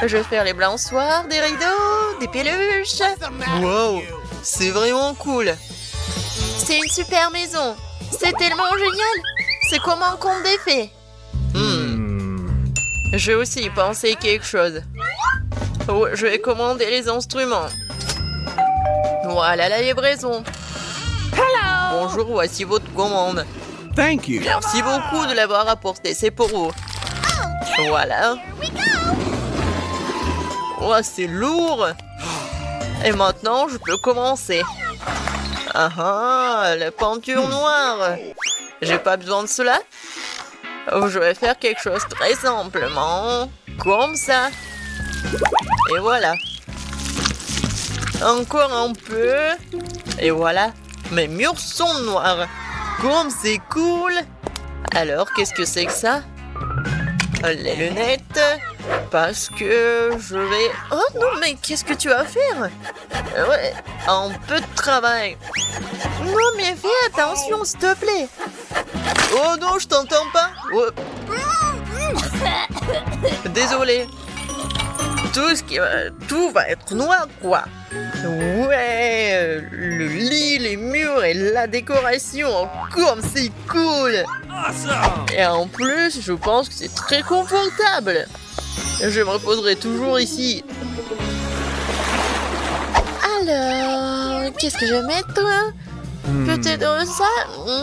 Je vais faire les balançoires, des rideaux, des peluches. Wow, c'est vraiment cool. C'est une super maison. C'est tellement génial. C'est comme un conte des fées. J'ai aussi pensé quelque chose. Oh, je vais commander les instruments. Voilà la livraison. Bonjour, voici votre commande. Thank you. Merci beaucoup de l'avoir apporté, c'est pour vous. Voilà. Oh, c'est lourd. Et maintenant, je peux commencer. Ah ah, la peinture noire. J'ai pas besoin de cela. Oh, je vais faire quelque chose très simplement. Comme ça. Et voilà. Encore un peu. Et voilà. Mes murs sont noirs. Comme c'est cool. Alors, qu'est-ce que c'est que ça? Les lunettes. Parce que je vais... Oh non, mais qu'est-ce que tu vas faire? Ouais, un peu de travail. Non, mais fais attention, s'il te plaît. Oh non, je t'entends pas. Oh. Désolé. tout va être noir, quoi. Ouais, le lit, les murs et la décoration, comme c'est cool. Awesome! Et en plus, je pense que c'est très confortable. Je me reposerai toujours ici. Alors, qu'est-ce que je vais mettre? Peut-être ça?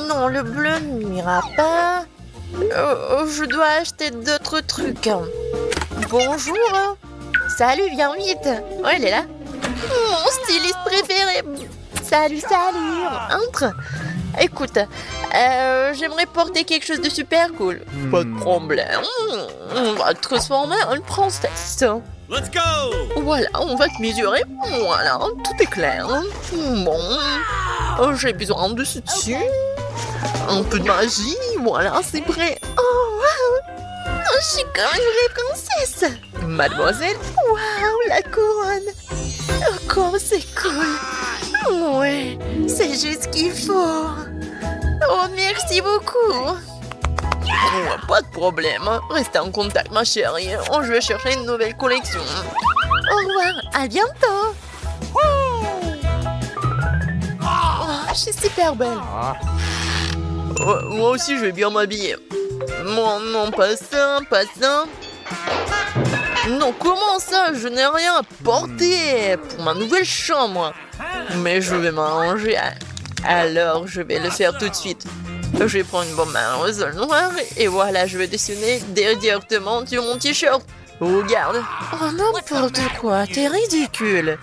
Non, le bleu n'ira pas. Je dois acheter d'autres trucs. Bonjour. Salut, viens vite. Oh, elle est là. Mon styliste préféré. Salut, entre. Écoute, j'aimerais porter quelque chose de super cool. Pas de problème. On va te transformer en une princesse. Let's go! Voilà, on va te mesurer. Voilà, tout est clair. Bon, j'ai besoin de ce dessus. Un peu de magie. Voilà, c'est prêt. Oh, waouh! Je suis comme une vraie princesse. Mademoiselle, waouh, la couronne. Oh, comme c'est cool. Ouais, c'est juste ce qu'il faut. Oh, merci beaucoup. Oh, pas de problème. Restez en contact, ma chérie. Oh, je vais chercher une nouvelle collection. Au revoir, à bientôt. Oh, je suis super belle. Moi aussi, je vais bien m'habiller. Non, pas ça, pas ça. Non, comment ça? Je n'ai rien à porter pour ma nouvelle chambre. Mais je vais m'arranger. Alors, je vais le faire tout de suite. Je vais prendre une bombe à rosol noir et voilà, je vais dessiner directement sur mon t-shirt. Regarde. Oh, n'importe quoi, t'es ridicule.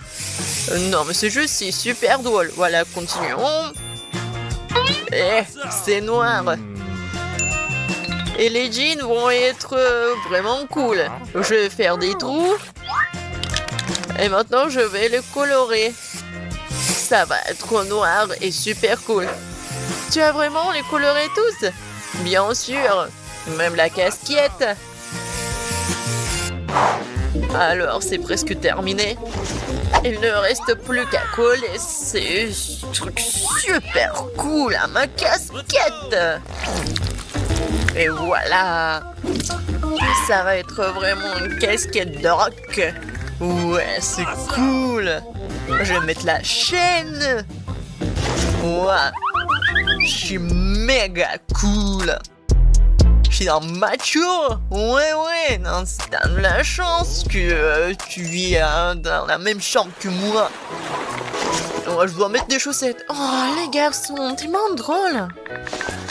Non, mais c'est juste, c'est super drôle. Voilà, continuons. C'est noir. Et les jeans vont être vraiment cool. Je vais faire des trous. Et maintenant, je vais le colorer. Ça va être noir et super cool. Tu as vraiment les colorés tous? Bien sûr. Même la casquette. Alors, c'est presque terminé. Il ne reste plus qu'à coller ces trucs super cool à ma casquette. Et voilà. Ça va être vraiment une casquette de rock. Ouais, c'est cool. Je vais mettre la chaîne. Ouais. Je suis méga cool. Je suis un macho. Ouais. Non, t'as de la chance que tu vis dans la même chambre que moi. Ouais, je dois mettre des chaussettes. Oh, les garçons, tellement drôle.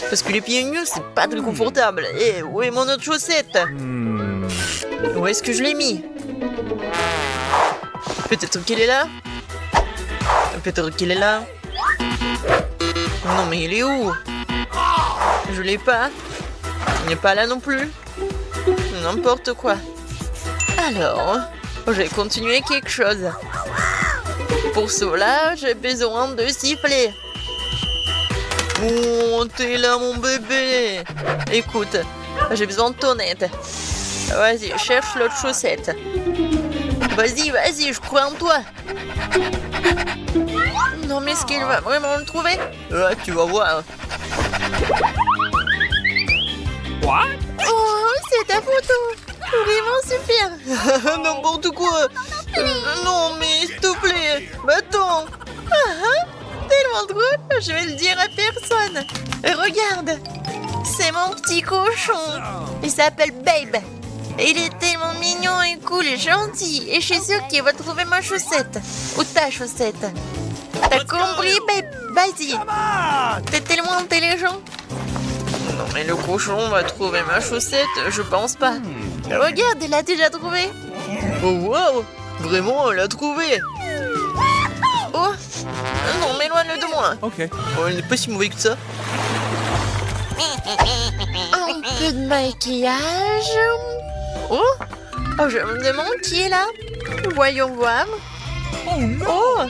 Parce que les pieds nus, c'est pas très confortable. Et où est mon autre chaussette? Où est-ce que je l'ai mis? Peut-être qu'elle est là? Peut-être qu'elle est là? Non, mais il est où? Je l'ai pas. Il n'est pas là non plus. N'importe quoi. Alors, je vais continuer quelque chose. Pour cela, j'ai besoin de siffler. Oh, t'es là, mon bébé. Écoute, j'ai besoin de ton aide. Vas-y, cherche l'autre chaussette. Vas-y, je crois en toi. Non, mais est-ce qu'il va vraiment le trouver? Ouais, tu vas voir. What? Oh, c'est ta photo. Vraiment super. N'importe quoi. Non, mais s'il te plaît. Attends. Tellement drôle. Je vais le dire à personne. Regarde. C'est mon petit cochon. Il s'appelle Babe. Il est tellement mignon et cool et gentil. Et je suis sûre qu'il va trouver ma chaussette. Ou ta chaussette. T'as compris, Babe? Vas-y. T'es tellement intelligent. Non, mais le cochon va trouver ma chaussette, je pense pas. Regarde, il l'a déjà trouvé. Oh, wow! Vraiment, elle l'a trouvé. Oh! Non, mais éloigne-le de moi. Okay. Oh, il n'est pas si mauvais que ça. Un peu de maquillage. Oh! Je me demande qui est là. Voyons voir. Oh no! Oh!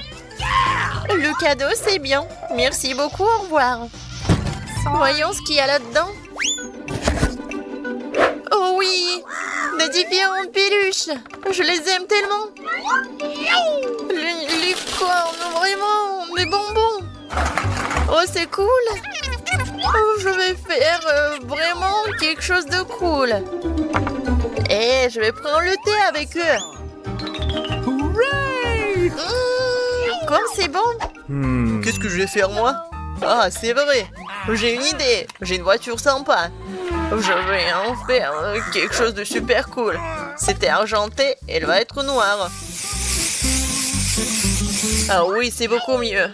Le cadeau, c'est bien. Merci beaucoup, au revoir. Voyons ce qu'il y a là-dedans. Oh oui! Des différentes peluches. Je les aime tellement. Les cornes, vraiment. Des bonbons. Oh, c'est cool. Oh, je vais faire vraiment quelque chose de cool. Et je vais prendre le thé avec eux. Comme c'est bon. Qu'est-ce que je vais faire moi? Ah, c'est vrai. J'ai une idée. J'ai une voiture sympa. Je vais en faire quelque chose de super cool. C'était argenté, elle va être noire. Ah oui, c'est beaucoup mieux.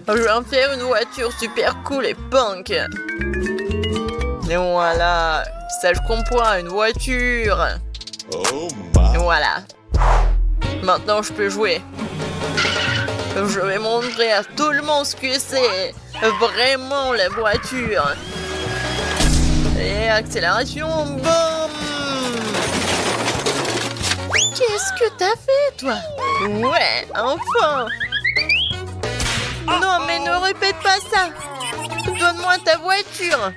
Je vais en faire une voiture super cool et punk. Et voilà. Ça, je comprends, une voiture. Voilà. Maintenant, je peux jouer. Je vais montrer à tout le monde ce que c'est. Vraiment, la voiture. Et accélération, boum! Qu'est-ce que t'as fait, toi? Ouais, enfin! Non, mais ne répète pas ça! Donne-moi ta voiture!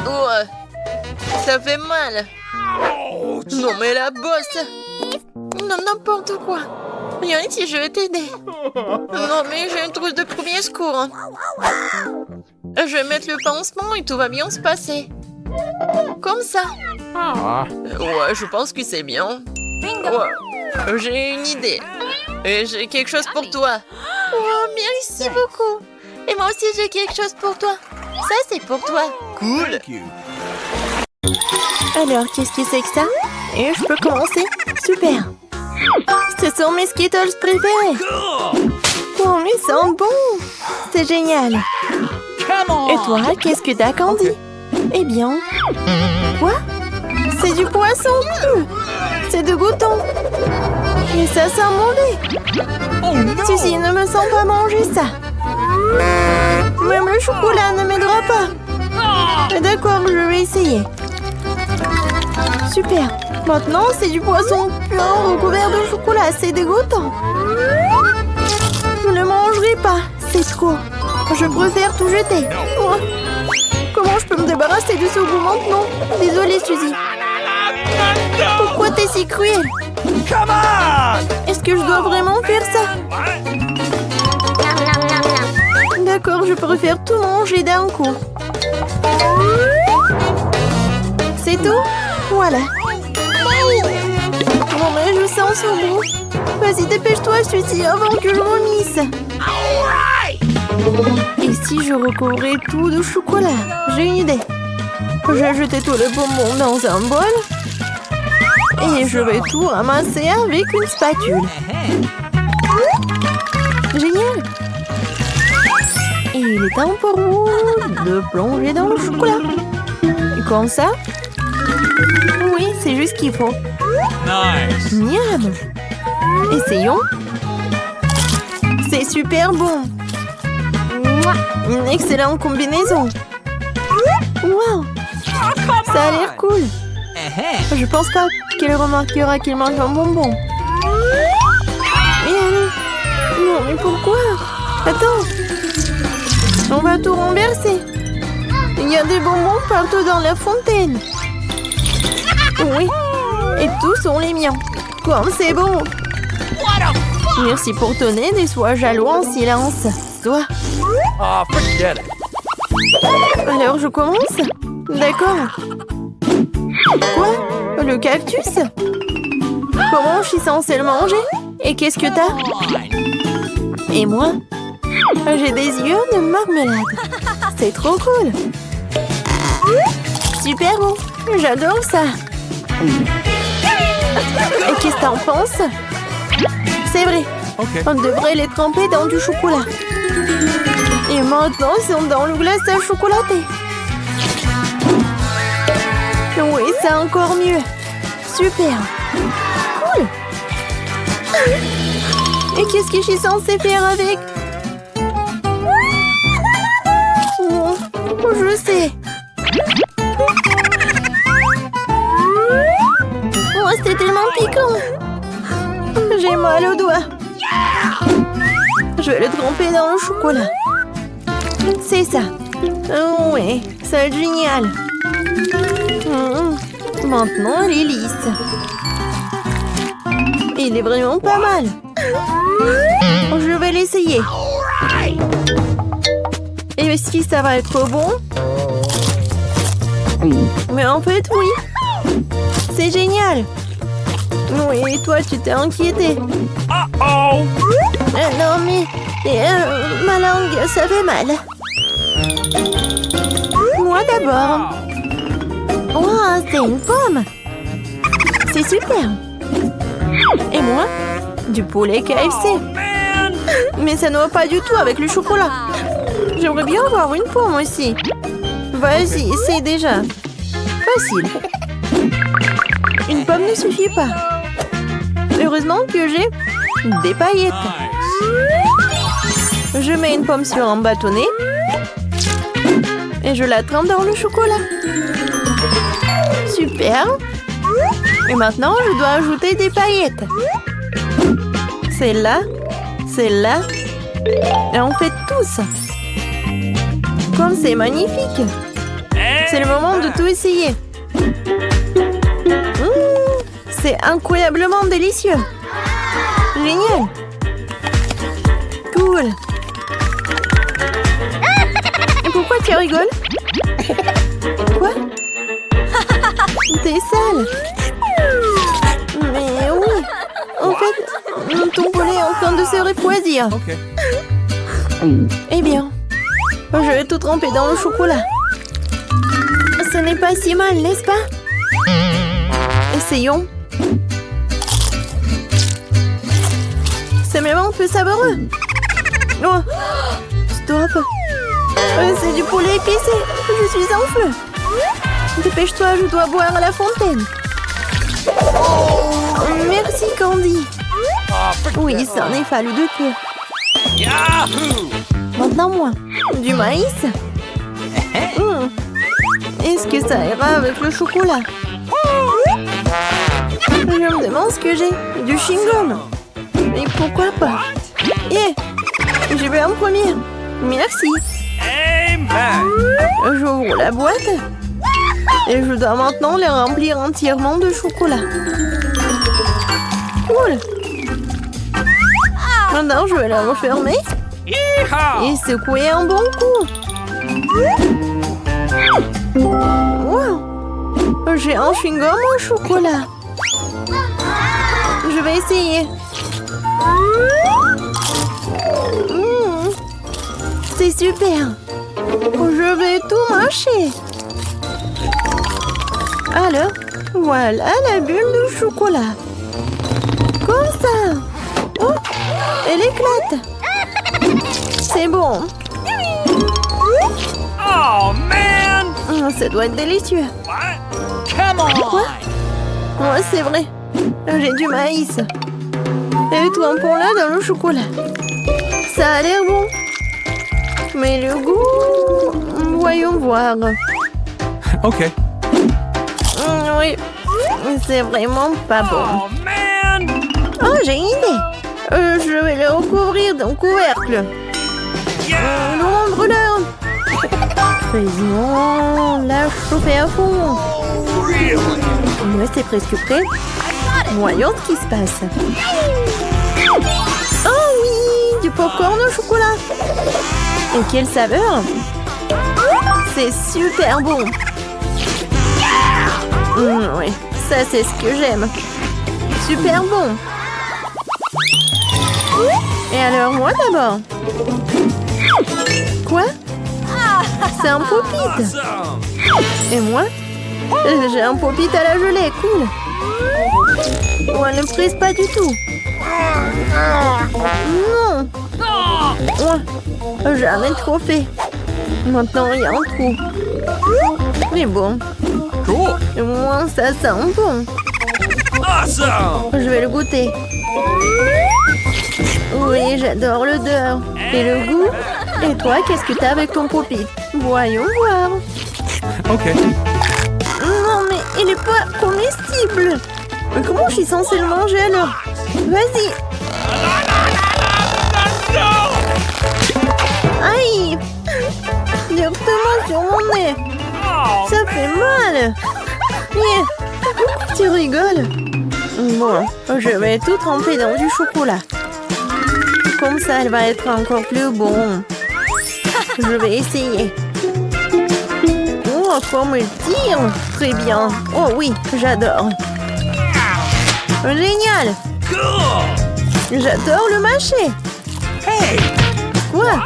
Oh, ça fait mal! Non, mais la bosse! Non, n'importe quoi! Viens ici, je vais t'aider! Non, mais j'ai une trousse de premier secours! Je vais mettre le pansement et tout va bien se passer. Comme ça. Ouais, je pense que c'est bien. Ouais, j'ai une idée. Et j'ai quelque chose pour toi. Oh, merci beaucoup. Et moi aussi, j'ai quelque chose pour toi. Ça, c'est pour toi. Cool. Alors, qu'est-ce que c'est que ça? Et je peux commencer? Super. Ce sont mes Skittles préférés. Oh, mais ils sont bons. C'est génial. Et toi, qu'est-ce que t'as, Candy? Eh bien... Quoi? C'est du poisson cru. C'est dégoûtant. Mais ça sent mauvais. Suzy, ne me sens pas manger ça. Même le chocolat ne m'aidera pas. D'accord, je vais essayer. Super. Maintenant, c'est du poisson plein recouvert de chocolat. C'est dégoûtant. Je ne mangerai pas. C'est trop. Je préfère tout jeter. Oh. Comment je peux me débarrasser de ce goût maintenant? Désolée, Suzy. Pourquoi t'es si cruelle? Est-ce que je dois vraiment faire ça? D'accord, je préfère tout manger d'un coup. C'est tout? Voilà. Bon, mais je sens son goût. Vas-y, dépêche-toi, Suzy, avant que je vomisse. Et si je recouvrais tout de chocolat? J'ai une idée. J'ai jeté tous les bonbons dans un bol. Et je vais tout ramasser avec une spatule. Génial! Et il est temps pour vous de plonger dans le chocolat. Et comme ça? Oui, c'est juste ce qu'il faut. Nice. Miam! Essayons. C'est super bon. Une excellente combinaison. Wow! Ça a l'air cool. Je pense pas qu'elle remarquera qu'il mange un bonbon. Et allez. Non, mais pourquoi? Attends. On va tout renverser. Il y a des bonbons partout dans la fontaine. Oui. Et tous sont les miens. Comme c'est bon. Merci pour ton aide et sois jaloux en silence. Toi. Oh, forget it. Alors je commence? D'accord. Quoi? Le cactus? Comment je suis censée le manger? Et qu'est-ce que t'as? Et moi? J'ai des yeux de marmelade. C'est trop cool. Super bon. J'adore ça. Et qu'est-ce que t'en penses? C'est vrai. On devrait les tremper dans du chocolat. Et maintenant, ils sont dans le glaçage chocolaté. Oui, c'est encore mieux. Super. Cool. Et qu'est-ce que je suis censée faire avec? Oh, je sais. Oh, c'était tellement piquant. J'ai mal au doigt. Je vais le tremper dans le chocolat. C'est ça. Oh, oui, c'est génial. Maintenant, elle est lisse. Il est vraiment pas mal. Je vais l'essayer. Et si ça va être bon? Mais en fait, oui. C'est génial. Oui, et toi, tu t'es inquiété. Non mais... ma langue, ça fait mal. Moi d'abord. Wow, c'est une pomme. C'est super. Et moi, du poulet KFC. Mais ça ne va pas du tout avec le chocolat. J'aimerais bien avoir une pomme aussi. Vas-y, essaye déjà. Facile. Une pomme ne suffit pas. Heureusement que j'ai des paillettes. Je mets une pomme sur un bâtonnet et je la trempe dans le chocolat. Super. Et maintenant, je dois ajouter des paillettes. Celle-là, celle-là. Et on fait tout ça. Comme c'est magnifique. C'est le moment de tout essayer. C'est incroyablement délicieux. Génial. Cool. Et pourquoi tu rigoles? Quoi? T'es sale. Mais oui. En fait, ton poulet est en train de se refroidir. Okay. Eh bien, je vais tout tremper dans le chocolat. Ce n'est pas si mal, n'est-ce pas? Essayons. C'est même un peu savoureux. Oh, stop. C'est du poulet épicé. Je suis en feu. Dépêche-toi, je dois boire à la fontaine. Merci, Candy. Oui, ça en est fallu de peu. Yahoo! Maintenant, moi. Du maïs. Est-ce que ça ira avec le chocolat? Je me demande ce que j'ai. Du chewing-gum. Mais pourquoi pas? Yeah. Je vais en premier. Merci. Amen! J'ouvre la boîte. Et je dois maintenant les remplir entièrement de chocolat. Cool. Maintenant, je vais la refermer. Yeehaw! Et secouer un bon coup. Wow. J'ai un chewing-gum au chocolat. Je vais essayer. C'est super. Je vais tout mâcher. Alors, voilà la bulle de chocolat. Comme ça. Oh, elle éclate. C'est bon. Oh, man! Ça doit être délicieux. What? Come on! Quoi? Ouais, c'est vrai. J'ai du maïs. Et trempons-la dans le chocolat. Ça a l'air bon. Mais le goût... Voyons voir. Okay. Oui, c'est vraiment pas bon. Oh, man! Oh, j'ai une idée. Je vais le recouvrir d'un couvercle. Le brûleur. Faisons la chauffer à fond. Ouais, c'est presque prêt. Voyons ce qui se passe. Oh oui, du popcorn au chocolat. Et quelle saveur! C'est super bon. Oui, ça c'est ce que j'aime. Super bon. Et alors moi d'abord. Quoi? C'est un pop-it. Awesome! Et moi? J'ai un pop-it à la gelée, cool. Oh, elle ne prise pas du tout. Non. Ouais, jamais trop fait. Maintenant, il y a un trou. Mais bon, Cool! au moins ça sent bon. Awesome! Je vais le goûter. Oui, j'adore l'odeur. Et le goût? Et toi, qu'est-ce que t'as avec ton pop-it? Voyons voir. Okay. Non, mais il est pas comestible. Mais comment je suis censée le manger alors? Vas-y. Aïe! Directement sur mon nez. Oh, Ça fait mal. Pourquoi tu rigoles? Bon, je vais tout tremper dans du chocolat. Comme ça, elle va être encore plus bon. Je vais essayer. Oh, comme il tire! Très bien. Oh oui, j'adore. Génial! cool! J'adore le mâcher. Hey! Quoi?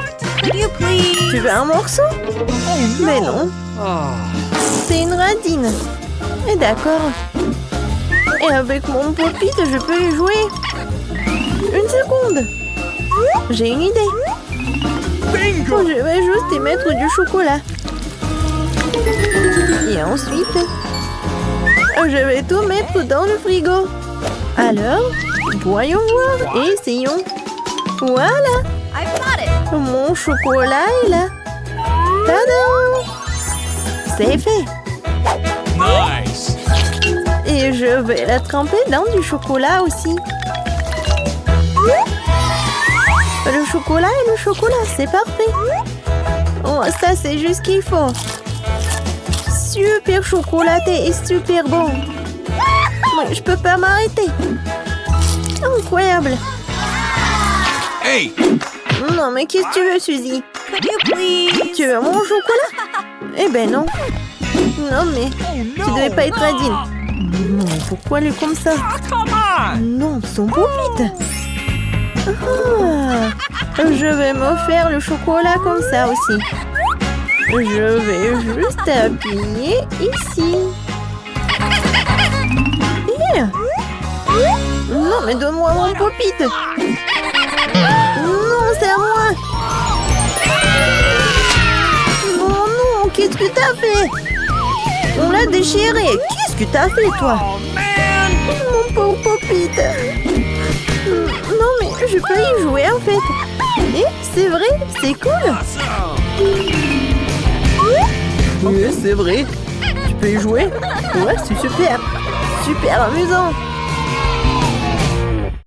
Tu veux un morceau? Mais non, c'est une radine. Et d'accord. Et avec mon pop-it, je peux y jouer. Une seconde. J'ai une idée. Bingo! Je vais juste y mettre du chocolat. Et ensuite, je vais tout mettre dans le frigo. Alors, voyons voir et essayons. Voilà. Mon chocolat est là. Tadam! C'est fait. Nice! Et je vais la tremper dans du chocolat aussi. Le chocolat et le chocolat, c'est parfait. Oh, ça, c'est juste ce qu'il faut. Super chocolaté et super bon. Oui, je peux pas m'arrêter. Incroyable. Hey! Non, mais qu'est-ce que tu veux, Suzy? Tu veux mon chocolat? Eh ben non. Non, mais tu devais pas être radine. Non, pourquoi elle est comme ça? Come on! Non, son pop-it. Ah, je vais me faire le chocolat comme ça aussi. Je vais juste appuyer ici. Yeah. Non, mais donne-moi mon pop-it. Non, c'est à moi. Non, non, qu'est-ce que t'as fait? On l'a déchiré. Qu'est-ce que t'as fait, toi? Oh man! Mon pauvre pop-it. Non, mais je peux y jouer en fait. Et c'est vrai, c'est cool. Awesome! Oui, c'est vrai. Tu peux y jouer. Ouais, c'est super. Super amusant.